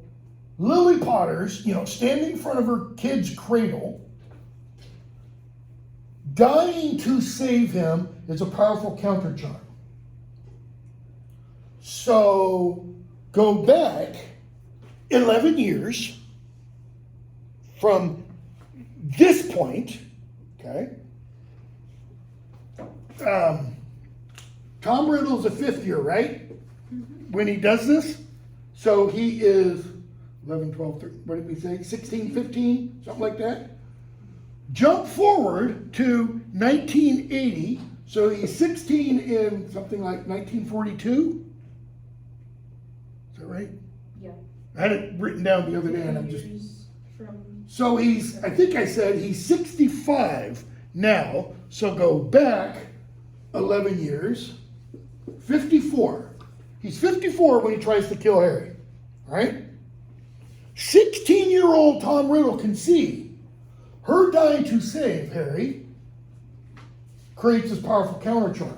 Lily Potter's, standing in front of her kid's cradle, dying to save him is a powerful counter charm. So go back 11 years from this point, okay? Tom Riddle's a fifth year, right? When he does this. So he is 11, 12, 13, what did we say? 16, 15, something like that. Jump forward to 1980. So he's 16 in something like 1942. Is that right? Yeah. I had it written down the other day and I'm just... Years from. So I think I said he's 65 now, so go back 11 years, 54. He's 54 when he tries to kill Harry, all right? 16-year-old Tom Riddle can see her dying to save Harry creates this powerful counter charm.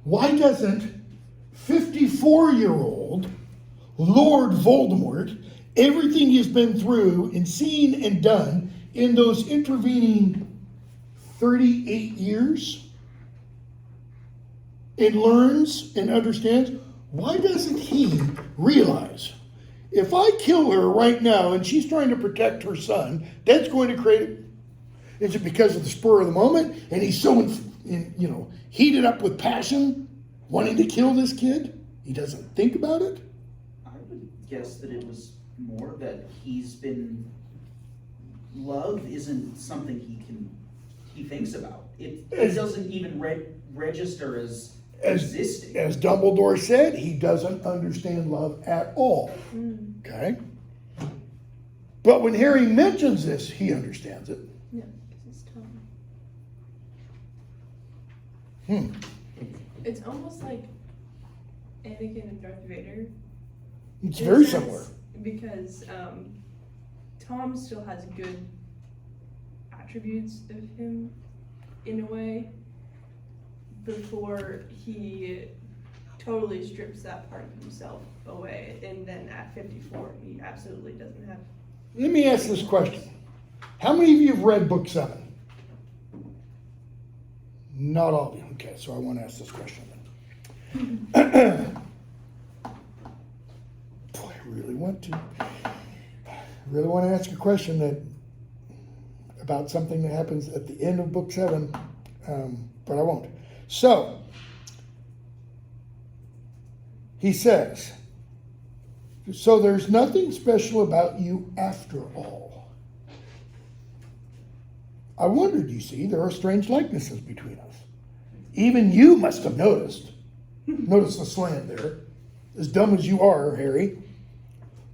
Why doesn't 54-year-old Lord Voldemort, everything he's been through and seen and done in those intervening 38 years, and learns and understands, why doesn't he realize, if I kill her right now and she's trying to protect her son, that's going to create, is it because of the spur of the moment and he's so heated up with passion, wanting to kill this kid? He doesn't think about it? I would guess that it was more that love isn't something he thinks about. It doesn't even register as existing. As Dumbledore said, he doesn't understand love at all. Okay? But when Harry mentions this, he understands it. Yeah, because it's Tom. It's almost like Anakin and Darth Vader. It's in a very sense, similar. Because Tom still has good attributes of him in a way before he totally strips that part of himself away, and then at 54 he absolutely doesn't have. Let me ask this question. How many of you have read book 7? Not all of you. Okay, so I want to ask this question then. Boy, I really want to. I really want to ask a question about something that happens at the end of book 7, but I won't. So, he says, so there's nothing special about you after all. I wondered, you see, there are strange likenesses between us. Even you must have noticed. Notice the slant there. As dumb as you are, Harry.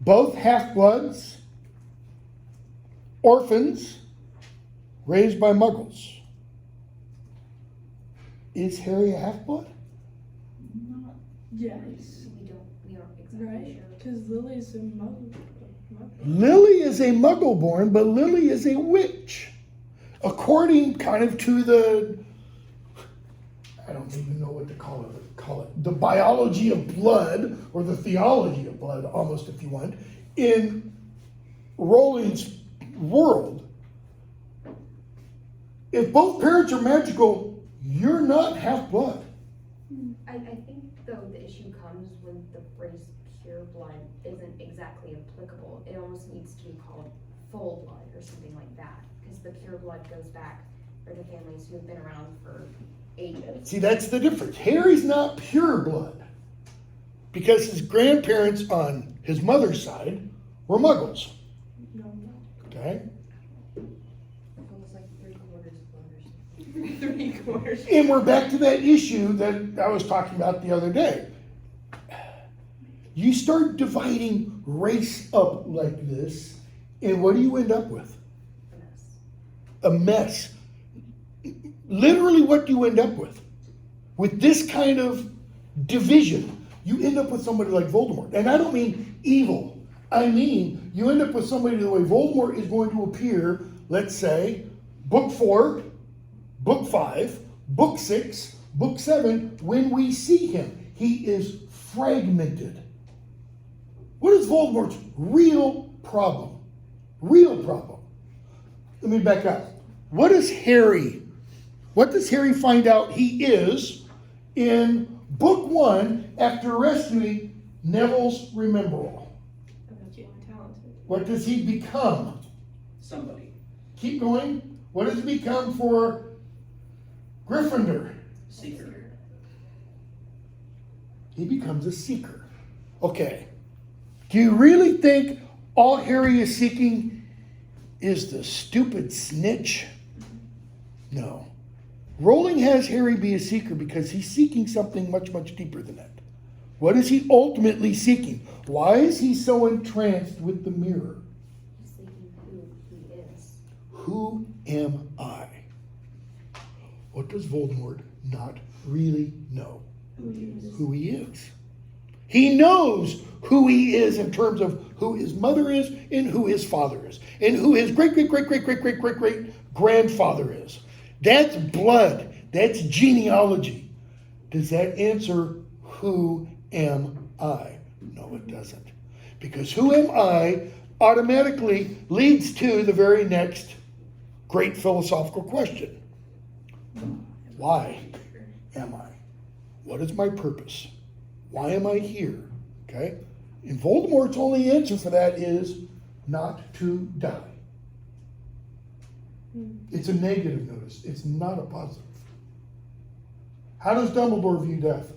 both half-bloods, orphans, raised by muggles. Is Harry a half-blood? Not Yes. We aren't exactly Right? sure. Because Lily's a muggle. Lily is a muggle-born, but Lily is a witch. According kind of to the, I don't even know what to call it, the biology of blood, or the theology of blood, almost, if you want, in Rowling's world. If both parents are magical, you're not half-blood. I think though the issue comes when the phrase pure blood isn't exactly applicable. It almost needs to be called full blood or something like that. Because the pure blood goes back for the families who have been around for ages. See, that's the difference. Harry's not pure blood because his grandparents on his mother's side were muggles. No, Okay? Almost like 3/4 blood or something. 3/4. And we're back to that issue that I was talking about the other day. You start dividing race up like this, and what do you end up with? A mess. A mess. Literally, what do you end up with? With this kind of division, you end up with somebody like Voldemort. And I don't mean evil. I mean, you end up with somebody the way Voldemort is going to appear, let's say, book 4, book 5, book 6, book 7, when we see him. He is fragmented. What is Voldemort's real problem? Real problem. Let me back up. What does Harry find out he is in book 1 after rescuing Neville's Rememberall? Getting talented. What does he become? somebody. Keep going. What does he become for Gryffindor? Seeker. He becomes a seeker. Okay. Do you really think all Harry is seeking is the stupid snitch? No. Rowling has Harry be a seeker because he's seeking something much, much deeper than that. What is he ultimately seeking? Why is he so entranced with the mirror? He's thinking who he is. Who am I? What does Voldemort not really know? Who he is. He knows who he is in terms of who his mother is and who his father is and who his great grandfather is. That's blood. That's genealogy. Does that answer who am I? No, it doesn't. Because who am I automatically leads to the very next great philosophical question. Why am I? What is my purpose? Why am I here? Okay? And Voldemort's only answer for that is not to die. It's a negative notice. It's not a positive. How does Dumbledore view death?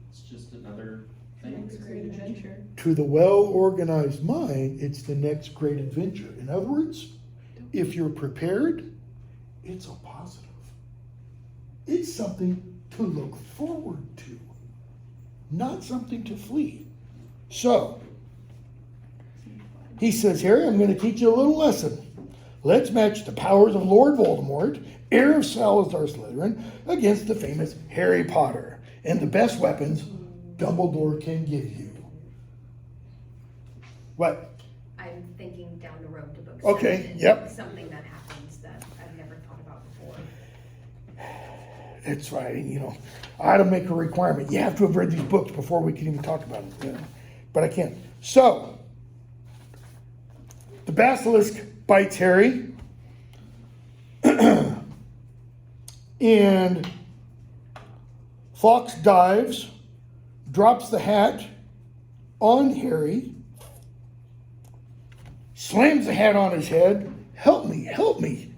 It's just another thing. Next great adventure. To the well-organized mind, it's the next great adventure. In other words, if you're prepared, it's a positive. It's something to look forward to, not something to flee. So, he says, Harry, I'm going to teach you a little lesson. Let's match the powers of Lord Voldemort, heir of Salazar Slytherin, against the famous Harry Potter, and the best weapons Dumbledore can give you. What? I'm thinking down the road to books. Okay, yep. Something that happens that I've never thought about before. That's right. You know, I ought to make a requirement. You have to have read these books before we can even talk about them. You know? But I can't. So, the basilisk bites Harry. And Fawkes dives, drops the hat on Harry, slams the hat on his head. Help me, help me,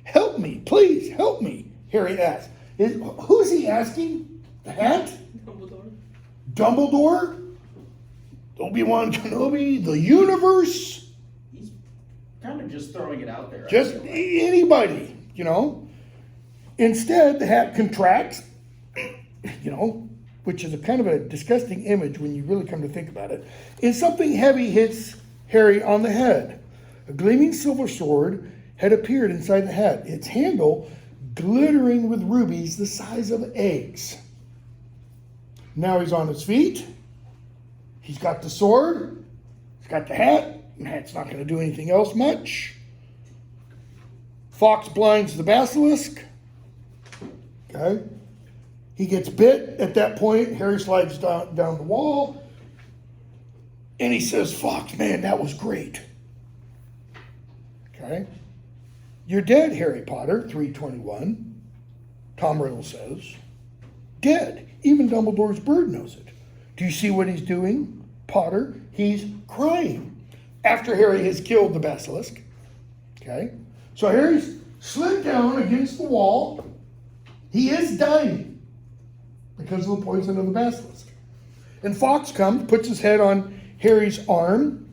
help me, please help me, Harry asks. Who's he asking? The hat? Dumbledore. Dumbledore? Obi-Wan Kenobi? The universe? He's kind of just throwing it out there. I Just feel like. anybody, you know? Instead, the hat contracts, you know, which is a kind of a disgusting image when you really come to think about it, is something heavy hits Harry on the head. A gleaming silver sword had appeared inside the hat, its handle glittering with rubies the size of eggs. Now he's on his feet. He's got the sword. He's got the hat. The hat's not going to do anything else much. Fawkes blinds the basilisk. Okay. He gets bit. At that point, Harry slides down the wall. And he says, Fawkes, man, that was great. Okay. You're dead, Harry Potter, 321. Tom Riddle says. Dead. Even Dumbledore's bird knows it. Do you see what he's doing, Potter? He's crying after Harry has killed the basilisk. Okay? So Harry's slid down against the wall. He is dying because of the poison of the basilisk. And Fawkes comes, puts his head on Harry's arm.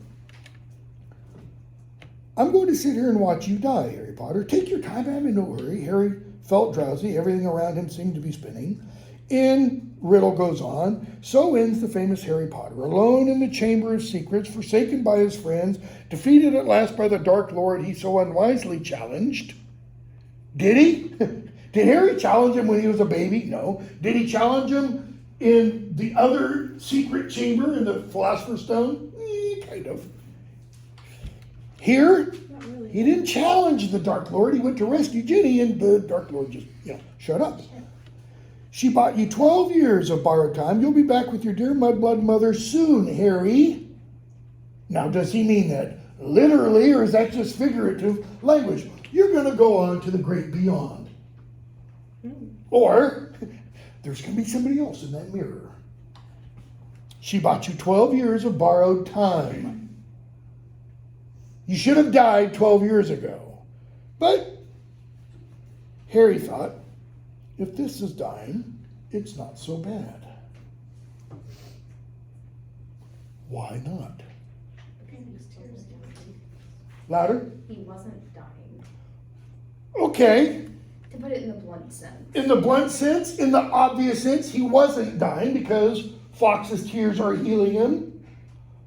I'm going to sit here and watch you die, Harry Potter. Take your time, I'm in no hurry. Harry felt drowsy. Everything around him seemed to be spinning. And Riddle goes on. So ends the famous Harry Potter. Alone in the Chamber of Secrets, forsaken by his friends, defeated at last by the Dark Lord he so unwisely challenged. Did he? Did Harry challenge him when he was a baby? No. Did he challenge him in the other secret chamber in the Philosopher's Stone? Kind of. Here, Not really. he didn't challenge the Dark Lord. He went to rescue Ginny, and the Dark Lord just, shut up. She bought you 12 years of borrowed time. You'll be back with your dear mudblood mother soon, Harry. Now, does he mean that literally, or is that just figurative language? You're going to go on to the great beyond. Or, there's going to be somebody else in that mirror. She bought you 12 years of borrowed time. You should have died 12 years ago. But Harry thought, if this is dying, it's not so bad. Why not? Louder? He wasn't dying. Okay. To put it in the blunt sense. In the blunt sense, in the obvious sense, he wasn't dying because Fawkes' tears are healing him.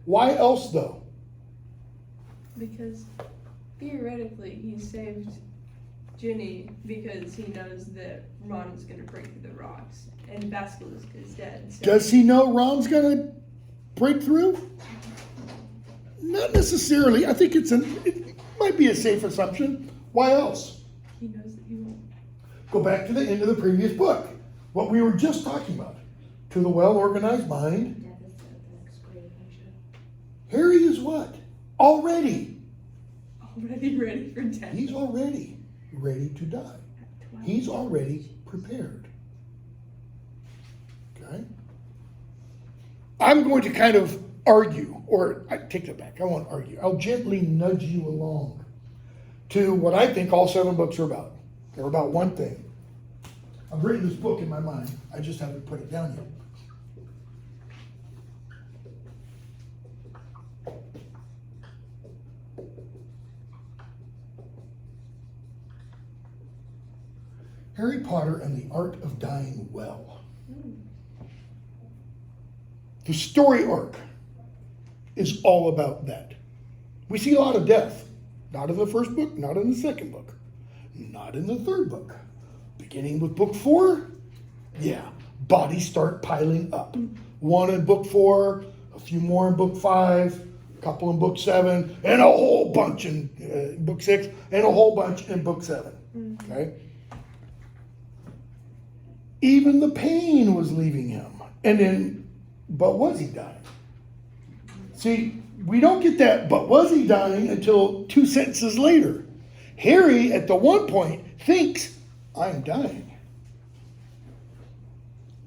Why else, though? Because theoretically, he saved Ginny because he knows that Ron is going to break through the rocks and Basilisk is dead. So Does he know Ron's going to break through? Not necessarily. I think it might be a safe assumption. Why else? he knows that he won't. Go back to the end of the previous book. What we were just talking about. To the well-organized mind, Death is the next great adventure. Harry is what? Already. Already ready for death. He's already ready to die. At 12. He's already prepared. Okay? I'm going to kind of argue, or I take that back, I won't argue. I'll gently nudge you along to what I think all 7 books are about. They're about one thing. I've written this book in my mind. I just haven't put it down yet. Harry Potter and the Art of Dying Well. The story arc is all about that. We see a lot of death. Not in the first book, not in the second book, not in the third book. Beginning with book 4, yeah, bodies start piling up. 1 in book 4, a few more in book 5, a couple in book 7, and a whole bunch in book 6, and a whole bunch in book 7. Okay? Even the pain was leaving him. But was he dying? See, we don't get that, but was he dying until 2 sentences later. Harry, at the one point, thinks, I'm dying.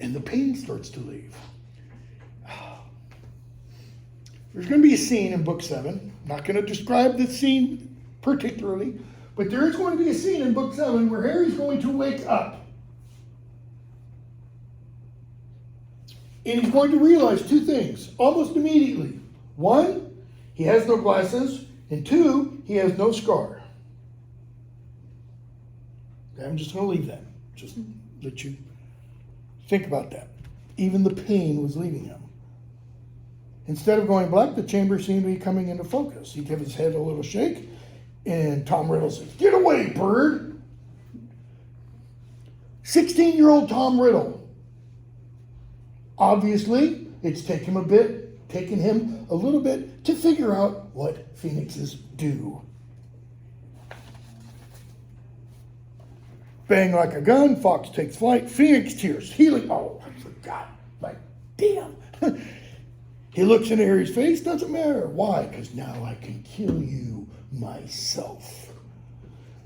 And the pain starts to leave. There's going to be a scene in book 7. I'm not going to describe the scene particularly, but there is going to be a scene in book 7 where Harry's going to wake up. And he's going to realize 2 things almost immediately. 1, he has no glasses, and 2, he has no scar. Okay, I'm just going to leave that. Just let you think about that. Even the pain was leaving him. Instead of going black, the chamber seemed to be coming into focus. He gave his head a little shake, and Tom Riddle says, "Get away, bird!" 16-year-old Tom Riddle. Obviously, it's taken him a little bit to figure out what phoenixes do. Bang like a gun, Fox takes flight, Phoenix tears, healing. Oh, I forgot. Like, damn. He looks into Harry's face, doesn't matter. Why? Because now I can kill you myself.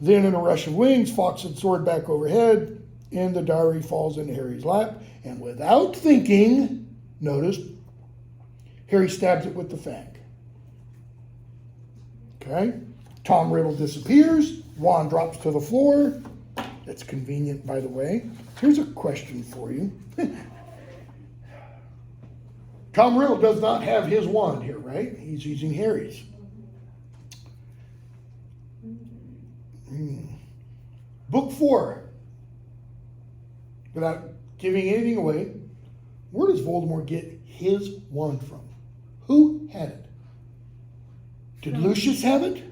Then in a rush of wings, Fox had soared back overhead, and the diary falls into Harry's lap, and without thinking, notice, Harry stabs it with the fang. Okay? Tom Riddle disappears, wand drops to the floor. That's convenient, by the way. Here's a question for you. Tom Riddle does not have his wand here, right? He's using Harry's. Book 4. Without giving anything away, where does Voldemort get his wand from? Who had it? Did Lucius have it?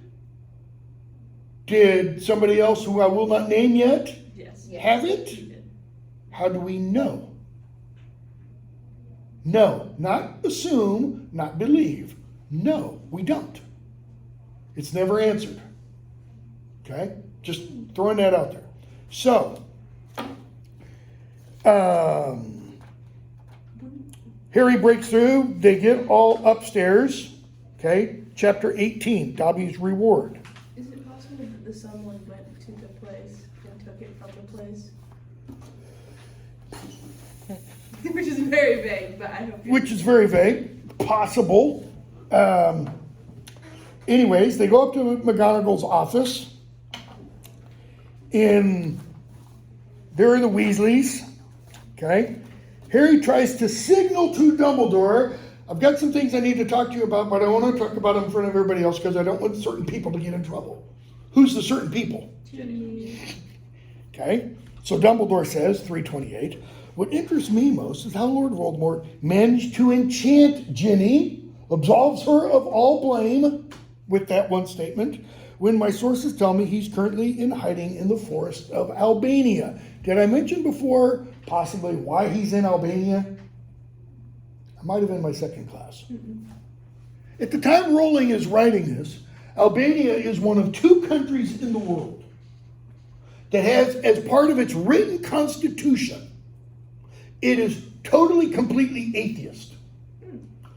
Did somebody else who I will not name yet Yes. have it? He did. How do we know? No, not assume, not believe. No, we don't. It's never answered. Okay? Just throwing that out there. So, Harry breaks through. They get all upstairs. Okay? Chapter 18, Dobby's reward. Is it possible that the someone went to the place and took it from the place? Which is very vague, but I hope Which is very vague. Possible. Anyways, they go up to McGonagall's office. There are the Weasleys. Okay? Harry tries to signal to Dumbledore, "I've got some things I need to talk to you about, but I want to talk about them in front of everybody else because I don't want certain people to get in trouble." Who's the certain people? Ginny. Okay? So Dumbledore says, 328, "What interests me most is how Lord Voldemort managed to enchant Ginny, absolves her of all blame," with that one statement, "when my sources tell me he's currently in hiding in the forest of Albania." Did I mention before possibly why he's in Albania? I might have in my second class. At the time Rowling is writing this, Albania is one of 2 countries in the world that has, as part of its written constitution, it is totally, completely atheist.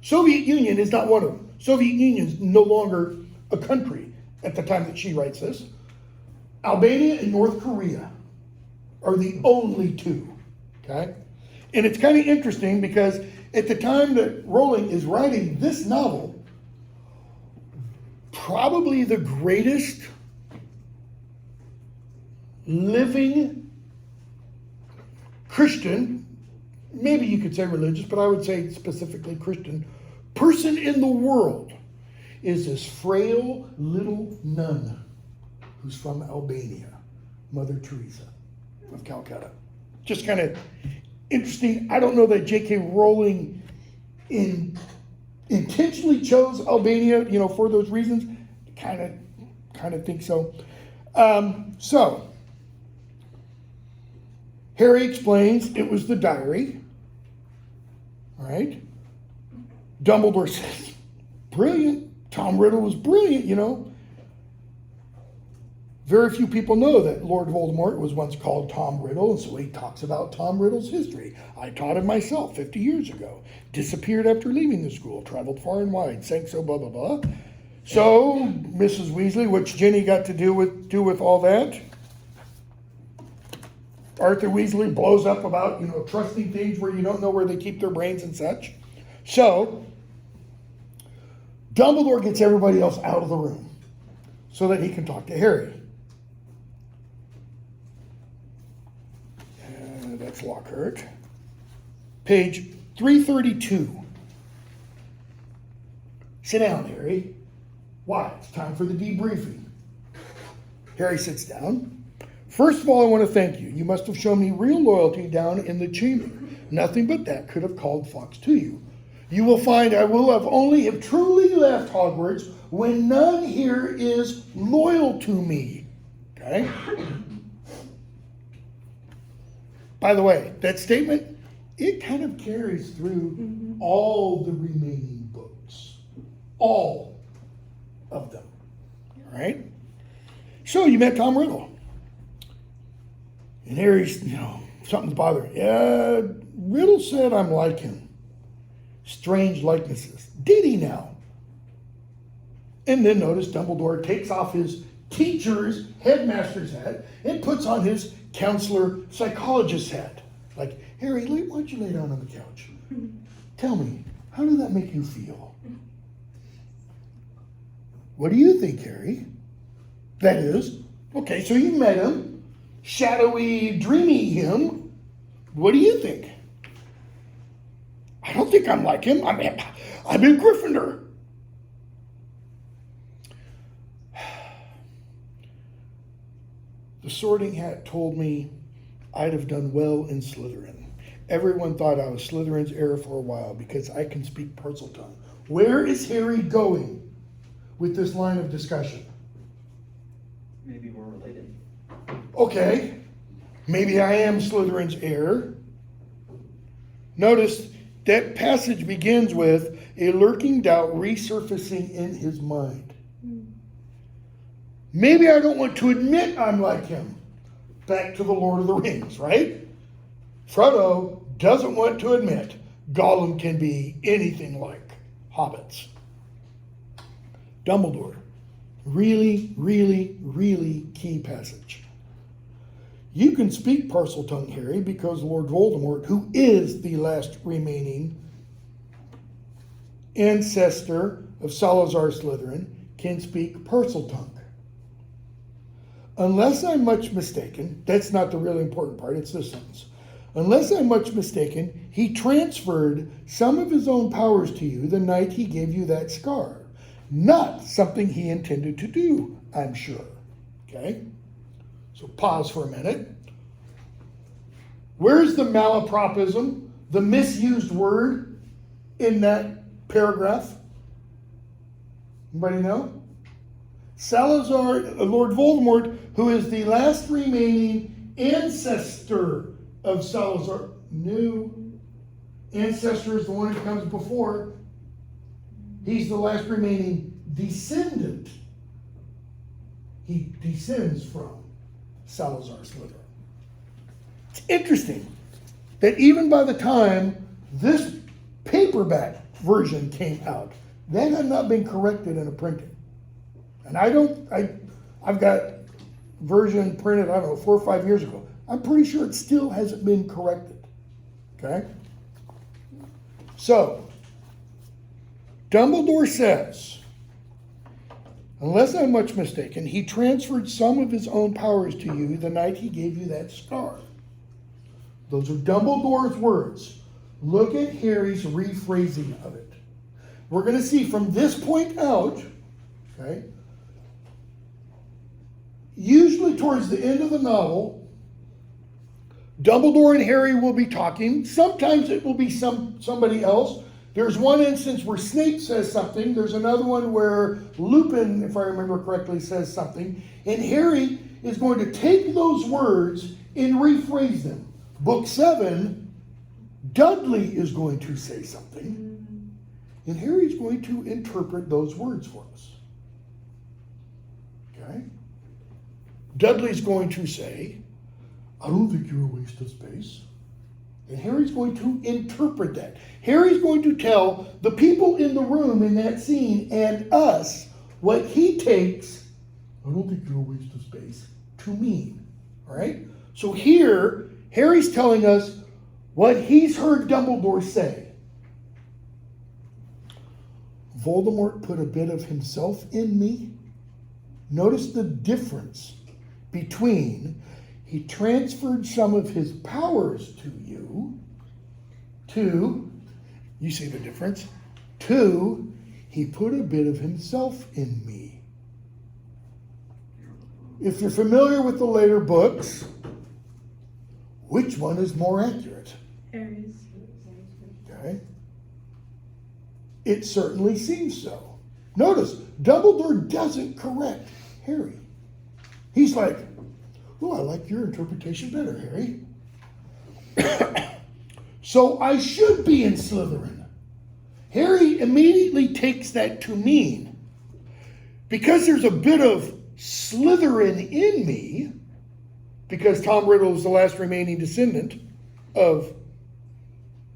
Soviet Union is not one of them. Soviet Union is no longer a country at the time that she writes this. Albania and North Korea are the only 2, okay? And it's kind of interesting because at the time that Rowling is writing this novel, probably the greatest living Christian, maybe you could say religious, but I would say specifically Christian, person in the world is this frail little nun who's from Albania, Mother Teresa of Calcutta. Just kind of interesting. I don't know that J.K. Rowling intentionally chose Albania, for those reasons. Kind of think so. So Harry explains it was the diary. All right. Dumbledore says, "Brilliant. Tom Riddle was brilliant, Very few people know that Lord Voldemort was once called Tom Riddle, and so he talks about Tom Riddle's history. I taught him myself 50 years ago. Disappeared after leaving the school, traveled far and wide, sank so blah, blah, blah." So, Mrs. Weasley, what's Ginny got to do with all that? Arthur Weasley blows up about, trusting things where you don't know where they keep their brains and such. So, Dumbledore gets everybody else out of the room so that he can talk to Harry. That's Lockhart. Page 332. Sit down, Harry. Why? It's time for the debriefing. Harry sits down. "First of all, I want to thank you. You must have shown me real loyalty down in the chamber. Nothing but that could have called Fawkes to you. You will find I will have only have truly left Hogwarts when none here is loyal to me. Okay? By the way, that statement, it kind of carries through all the remaining books. All of them. All right? So you met Tom Riddle. And Harry's, something's bothering. Yeah, Riddle said I'm like him. Strange likenesses. Did he now? And then notice Dumbledore takes off his teacher's, headmaster's hat and puts on his counselor, psychologist hat. Like, Harry, why don't you lay down on the couch? Tell me, how did that make you feel? What do you think, Harry? That is, okay, so you met him, shadowy, dreamy him. What do you think? I don't think I'm like him. I'm in Gryffindor. The Sorting Hat told me I'd have done well in Slytherin. Everyone thought I was Slytherin's heir for a while because I can speak Parseltongue. Where is Harry going with this line of discussion? Maybe we're related. Okay, maybe I am Slytherin's heir. Notice that passage begins with a lurking doubt resurfacing in his mind. Maybe I don't want to admit I'm like him. Back to the Lord of the Rings, right? Frodo doesn't want to admit Gollum can be anything like hobbits. Dumbledore, really, really, really key passage. You can speak Parseltongue, Harry, because Lord Voldemort, who is the last remaining ancestor of Salazar Slytherin, can speak Parseltongue. Unless I'm much mistaken, that's not the really important part, it's this sentence. Unless I'm much mistaken, he transferred some of his own powers to you the night he gave you that scar. Not something he intended to do, I'm sure. Okay? So pause for a minute. Where's the malapropism, the misused word in that paragraph? Anybody know? Salazar, Lord Voldemort, who is the last remaining ancestor of Salazar. New ancestor is the one who comes before. He's the last remaining descendant. He descends from Salazar Slytherin. It's interesting that even by the time this paperback version came out, that had not been corrected in a printing. And I've got version printed, 4 or 5 years ago. I'm pretty sure it still hasn't been corrected. Okay? So, Dumbledore says, unless I'm much mistaken, he transferred some of his own powers to you the night he gave you that scar. Those are Dumbledore's words. Look at Harry's rephrasing of it. We're going to see from this point out, okay, usually towards the end of the novel, Dumbledore and Harry will be talking. Sometimes it will be somebody else. There's one instance where Snape says something. There's another one where Lupin, if I remember correctly, says something. And Harry is going to take those words and rephrase them. Book 7, Dudley is going to say something. And Harry's going to interpret those words for us. Okay? Dudley's going to say, I don't think you're a waste of space. And Harry's going to interpret that. Harry's going to tell the people in the room in that scene and us what he takes, I don't think you're a waste of space, to mean. All right? So here, Harry's telling us what he's heard Dumbledore say. Voldemort put a bit of himself in me. Notice the difference between he transferred some of his powers to you, to, you see the difference, to, he put a bit of himself in me. If you're familiar with the later books, which one is more accurate? Harry's. Okay? It certainly seems so. Notice, Dumbledore doesn't correct Harry. He's like, oh, I like your interpretation better, Harry. So I should be in Slytherin. Harry immediately takes that to mean, because there's a bit of Slytherin in me, because Tom Riddle is the last remaining descendant of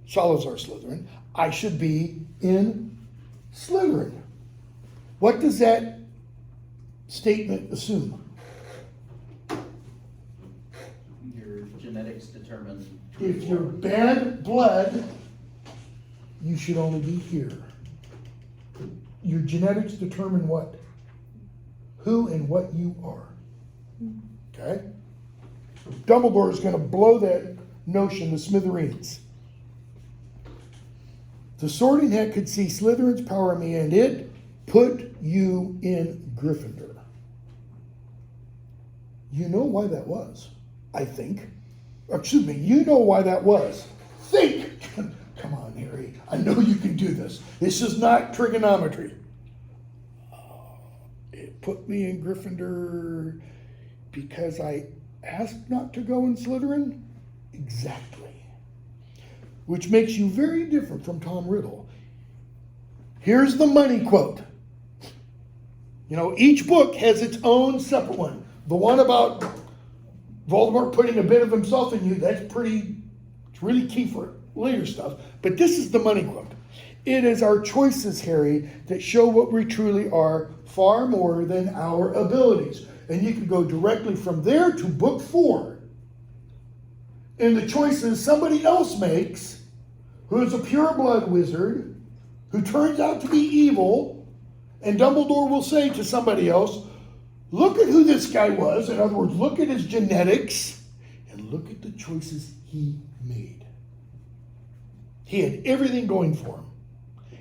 Salazar Slytherin, I should be in Slytherin. What does that statement assume? Your genetics determine. If you're bad blood, you should only be here. Your genetics determine what? Who and what you are. Okay? Dumbledore is going to blow that notion to smithereens. The Sorting Hat could see Slytherin's power in me, and it put you in Gryffindor. You know why that was, I think. Excuse me, you know why that was. Think! Come on, Harry. I know you can do this. This is not trigonometry. It put me in Gryffindor because I asked not to go in Slytherin? Exactly. Which makes you very different from Tom Riddle. Here's the money quote. You know, each book has its own separate one. The one about Voldemort putting a bit of himself in you, it's really key for later stuff. But this is the money quote. It is our choices, Harry, that show what we truly are far more than our abilities. And you can go directly from there to book 4. And the choices somebody else makes, who is a pureblood wizard, who turns out to be evil, and Dumbledore will say to somebody else, look at who this guy was. In other words, look at his genetics, and look at the choices he made. He had everything going for him,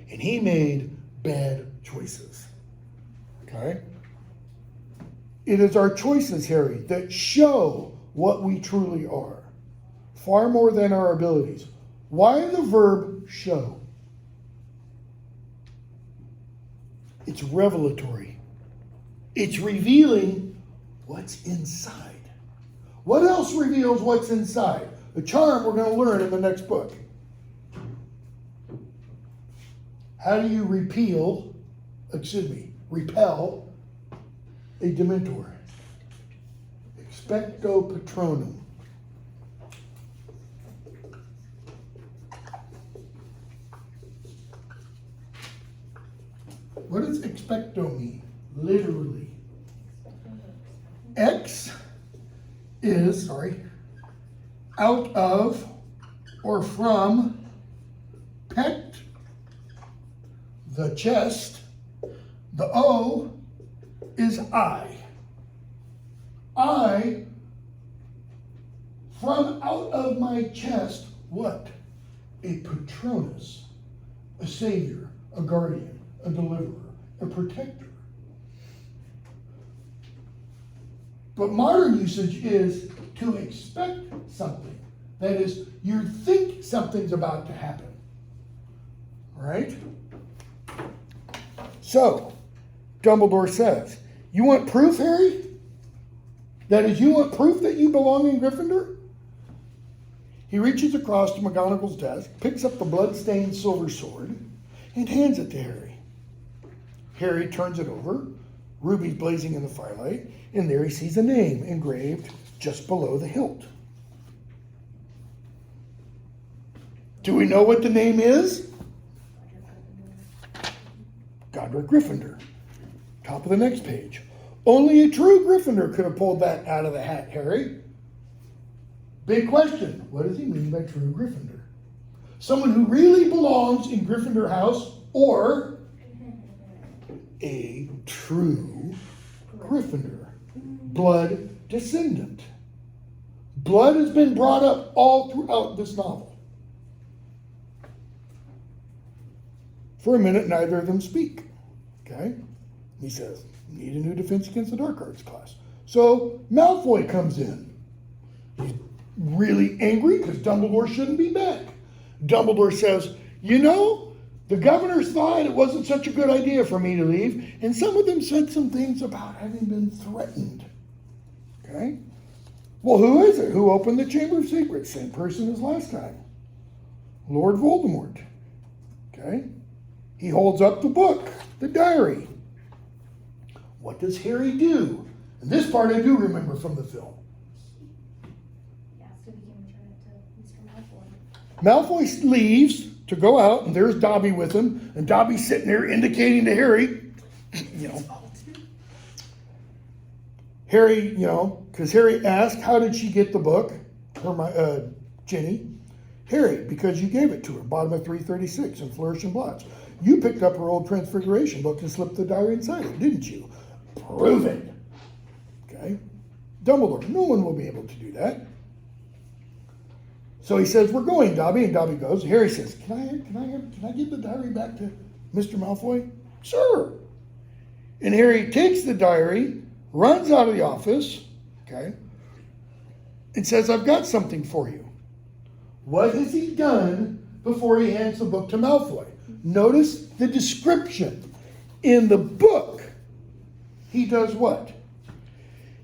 and he made bad choices. Okay? It is our choices, Harry, that show what we truly are, far more than our abilities. Why the verb show? It's revelatory. It's revealing what's inside. What else reveals what's inside? A charm we're going to learn in the next book. How do you repel a Dementor? Expecto Patronum. What does expecto mean? Literally. Ex is, out of or from, pect, the chest. The O is I. I, from out of my chest, what? A Patronus, a savior, a guardian, a deliverer, a protector. But modern usage is to expect something. That is, you think something's about to happen. Right? So, Dumbledore says, you want proof, Harry? That is, you want proof that you belong in Gryffindor? He reaches across to McGonagall's desk, picks up the blood-stained silver sword, and hands it to Harry. Harry turns it over, rubies blazing in the firelight, and there he sees a name engraved just below the hilt. Do we know what the name is? Godric Gryffindor. Top of the next page. Only a true Gryffindor could have pulled that out of the hat, Harry. Big question. What does he mean by true Gryffindor? Someone who really belongs in Gryffindor house, or a true Gryffindor. Blood descendant. Blood has been brought up all throughout this novel. For a minute, neither of them speak. Okay? He says, need a new defense against the dark arts class. So Malfoy comes in. He's really angry because Dumbledore shouldn't be back. Dumbledore says, you know, the governors thought it wasn't such a good idea for me to leave, and some of them said some things about having been threatened. Okay? Well, who is it? Who opened the Chamber of Secrets? Same person as last time. Lord Voldemort. Okay? He holds up the book, the diary. What does Harry do? And this part I do remember from the film. Yeah, so we can return it to Mr. Malfoy. Malfoy leaves to go out, and there's Dobby with him, and Dobby's sitting there indicating to Harry, you know, Harry, you know, because Harry asked, how did she get the book? Ginny. Harry, because you gave it to her, bottom of 336 in Flourish and Blots. You picked up her old Transfiguration book and slipped the diary inside it, didn't you? Prove it. Okay? Dumbledore, no one will be able to do that. So he says, we're going, Dobby, and Dobby goes. Harry says, can I give the diary back to Mr. Malfoy? Sure. And Harry takes the diary, runs out of the office, okay, and says, I've got something for you. What has he done before he hands the book to Malfoy? Notice the description. In the book, he does what?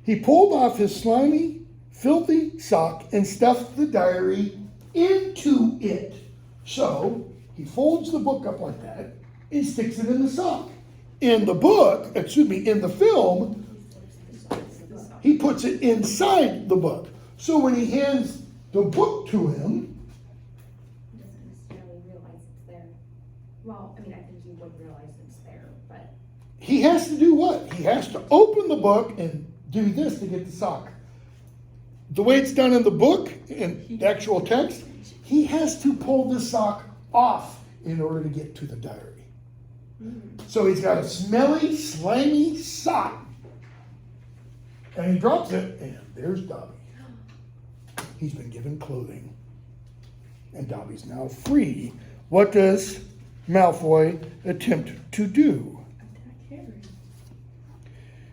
He pulled off his slimy, filthy sock and stuffed the diary into it. So he folds the book up like that and sticks it in the sock. In the book, in the film, he puts it inside the book. So when he hands the book to him, He doesn't necessarily realize it's there. Well, I mean, I think he would realize it's there, but he has to do what? He has to open the book and do this to get the sock. The way it's done in the book, in the actual text, he has to pull the sock off in order to get to the diary. So he's got a smelly, slimy sock. And he drops it, and there's Dobby. He's been given clothing. And Dobby's now free. What does Malfoy attempt to do?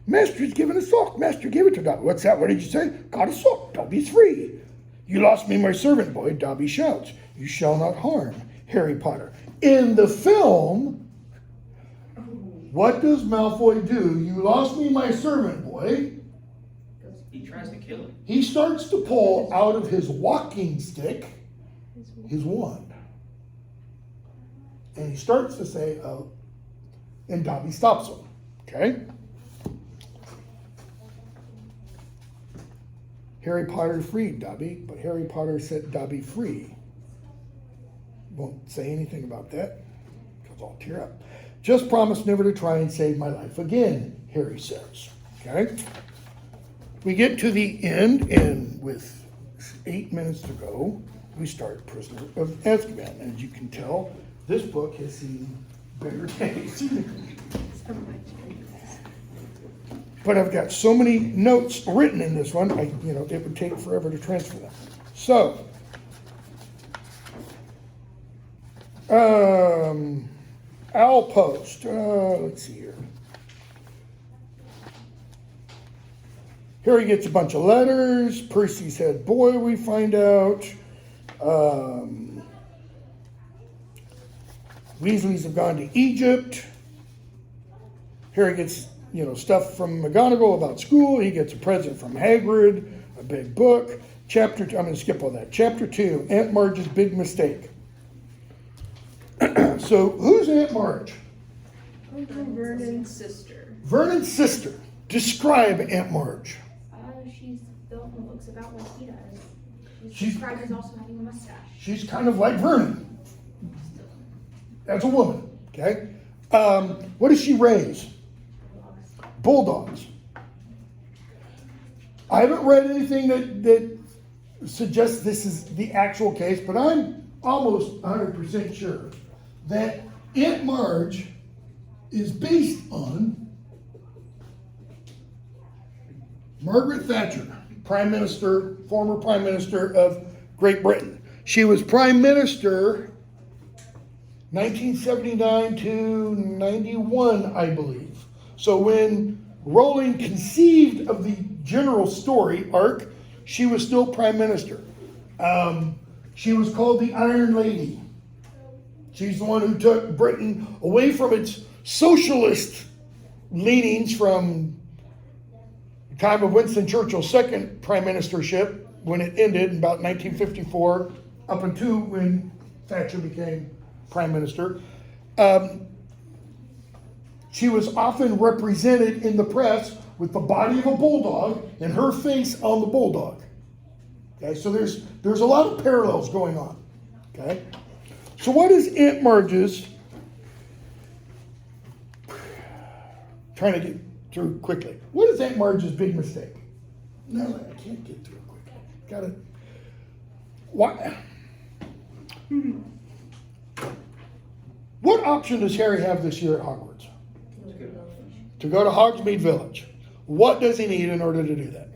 Master's given a sock. Master gave it to Dobby. What's that? What did you say? Got a sock. Dobby's free. You lost me, my servant boy. Dobby shouts. You shall not harm Harry Potter. In the film, what does Malfoy do? You lost me, my servant boy. He tries to kill him. He starts to pull out of his walking stick his wand. And he starts to say, and Dobby stops him. Okay? Harry Potter freed Dobby, but Harry Potter set Dobby free. Won't say anything about that, because I'll tear up. Just promise never to try and save my life again, Harry says. Okay? We get to the end, and with 8 minutes to go, we start Prisoner of Azkaban. And as you can tell, this book has seen better days. But I've got so many notes written in this one, it would take forever to transfer them. So, Owl Post. Let's see here. Harry gets a bunch of letters. Percy's head boy, we find out. Weasleys have gone to Egypt. Harry gets stuff from McGonagall about school. He gets a present from Hagrid, a big book. I'm going to skip all that. Chapter 2, Aunt Marge's Big Mistake. So, who's Aunt Marge? Vernon's sister. Vernon's sister. Describe Aunt Marge. she's built and looks about like he does. She's She's- described as also having a mustache. She's kind of like Vernon. As a woman, okay? What does she raise? Bulldogs. I haven't read anything that suggests this is the actual case, but I'm almost 100% sure that Aunt Marge is based on Margaret Thatcher, former Prime Minister of Great Britain. She was Prime Minister 1979 to 91, I believe. So when Rowling conceived of the general story arc, she was still prime minister. She was called the Iron Lady. She's the one who took Britain away from its socialist leanings from the time of Winston Churchill's second prime ministership, when it ended in about 1954, up until when Thatcher became prime minister. She was often represented in the press with the body of a bulldog and her face on the bulldog. Okay, so there's a lot of parallels going on. Okay, so what is Aunt Marge's, trying to get through quickly, what is Aunt Marge's big mistake? No, I can't get through it quickly. Gotta, why? What option does Harry have this year at Hogwarts? To go to Hogsmeade Village. What does he need in order to do that?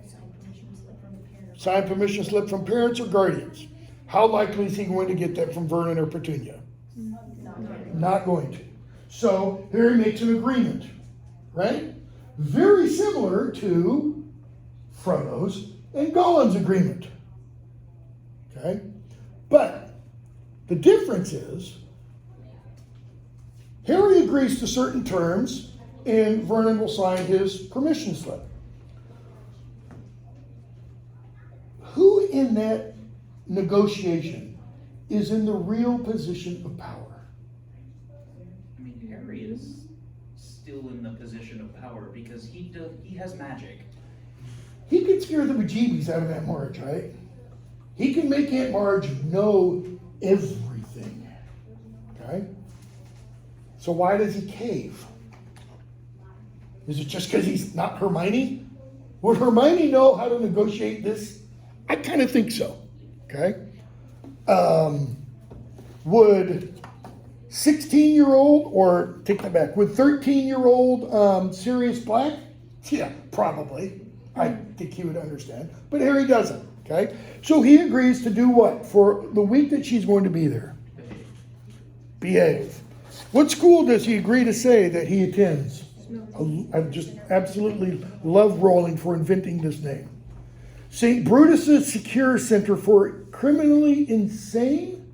Signed permission slip from parents or guardians. How likely is he going to get that from Vernon or Petunia? Not going to. So Harry makes an agreement, right? Very similar to Frodo's and Gollum's agreement. Okay? But the difference is Harry agrees to certain terms and Vernon will sign his permission slip. Who in that negotiation is in the real position of power? I mean, Harry is still in the position of power because he has magic. He can scare the bejeebies out of Aunt Marge, right? He can make Aunt Marge know everything. Okay? So why does he cave? Is it just because he's not Hermione? Would Hermione know how to negotiate this? I kind of think so. Okay? Would 16-year-old, or take that back, would 13-year-old Sirius Black? Yeah, probably. I think he would understand. But Harry doesn't. Okay? So he agrees to do what? For the week that she's going to be there? Behave. What school does he agree to say that he attends? I just absolutely love Rowling for inventing this name. St. Brutus's Secure Center for Criminally Insane?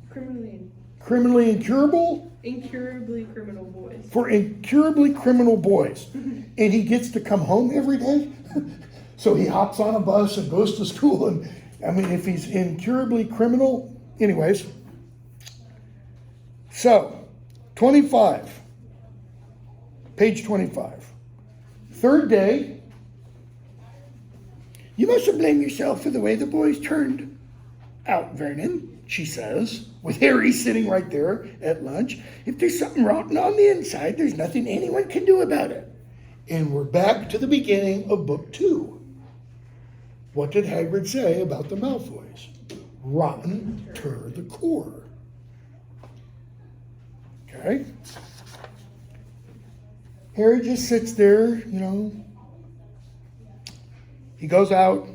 Criminally Incurable? Incurably criminal boys. For incurably criminal boys. And he gets to come home every day? So he hops on a bus and goes to school. And I mean, if he's incurably criminal, anyways. So, 25. Page 25. Third day. You mustn't blame yourself for the way the boys turned out, Vernon, she says, with Harry sitting right there at lunch. If there's something rotten on the inside, there's nothing anyone can do about it. And we're back to the beginning of book 2. What did Hagrid say about the Malfoys? Rotten to the core. Okay? Harry just sits there, you know. He goes out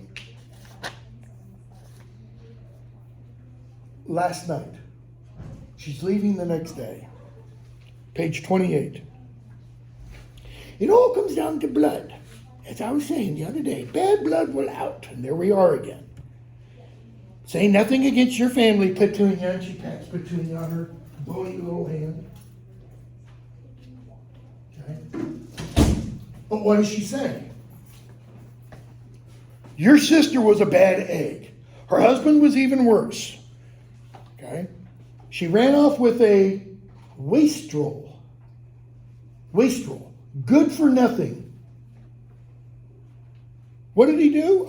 last night. She's leaving the next day. Page 28. It all comes down to blood. As I was saying the other day, bad blood will out. And there we are again. Say nothing against your family, Petunia. And she pats Petunia on her bony little hand. Okay. But what does she say? Your sister was a bad egg. Her husband was even worse. Okay? She ran off with a wastrel. Wastrel. Good for nothing. What did he do?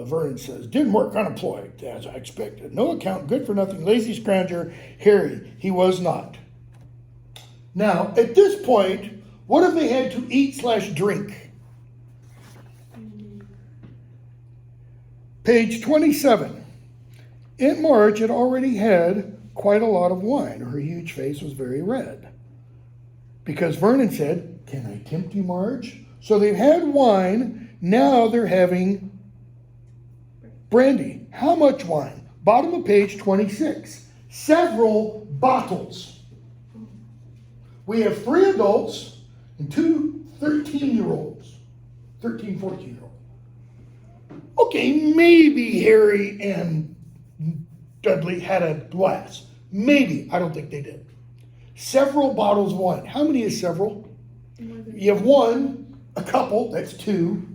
Vernon says, didn't work unemployed, as I expected. No account, good for nothing, lazy scrounger. Harry, he was not. Now, at this point, what have they had to eat/drink? Page 27. Aunt Marge had already had quite a lot of wine. Her huge face was very red. Because Vernon said, can I tempt you, Marge? So they've had wine, now they're having brandy. How much wine? Bottom of page 26. Several bottles. We have 3 adults and 2 13-year-olds. 13, 14-year-olds. Okay, maybe Harry and Dudley had a glass. Maybe. I don't think they did. Several bottles of wine. How many is several? You have one, a couple, that's two.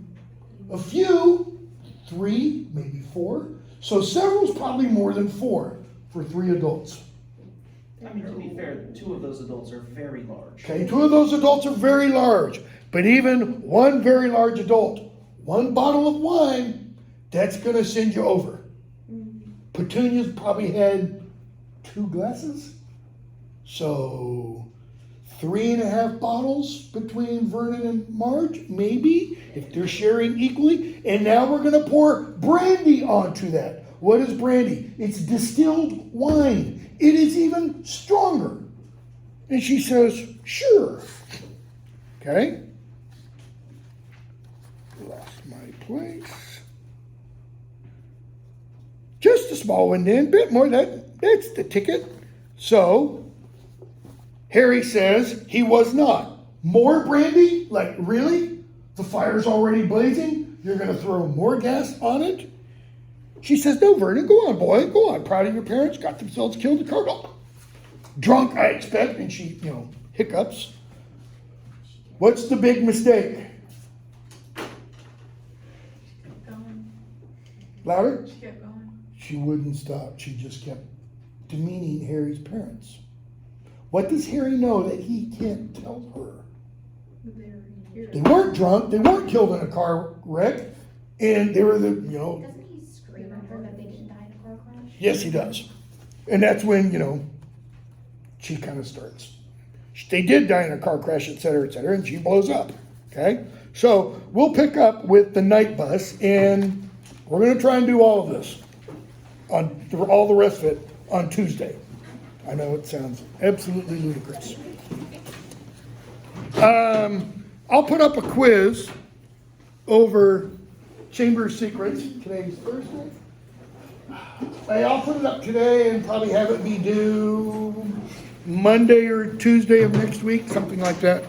A few, three, maybe four. So several's probably more than four for 3 adults. I mean, to be fair, 2 of those adults are very large. Okay, 2 of those adults are very large. But even one very large adult, 1 bottle of wine, that's gonna send you over. Petunia's probably had 2 glasses. So 3.5 bottles between Vernon and Marge, maybe, if they're sharing equally. And now we're gonna pour brandy onto that. What is brandy? It's distilled wine. It is even stronger. And she says, sure. Okay. Lost my place. Just a small one then, bit more, that's the ticket. So, Harry says he was not. More brandy? Like, really? The fire's already blazing? You're gonna throw more gas on it? She says, no, Vernon, go on, boy, go on. Proud of your parents, got themselves killed in a car. Drunk, I expect, and she, hiccups. What's the big mistake? Going. Louder? She kept going. She wouldn't stop. She just kept demeaning Harry's parents. What does Harry know that he can't tell her? But they were here. They weren't drunk. They weren't killed in a car wreck. And they were Doesn't he scream at her that they didn't die in a car crash? yes, he does. And that's when, she kind of starts. They did die in a car crash, et cetera, and she blows up. Okay? So we'll pick up with the night bus, and we're going to try and do all of this, all the rest of it, on Tuesday. I know it sounds absolutely ludicrous. I'll put up a quiz over Chamber of Secrets. Today's Thursday. I'll put it up today and probably have it be due Monday or Tuesday of next week, something like that.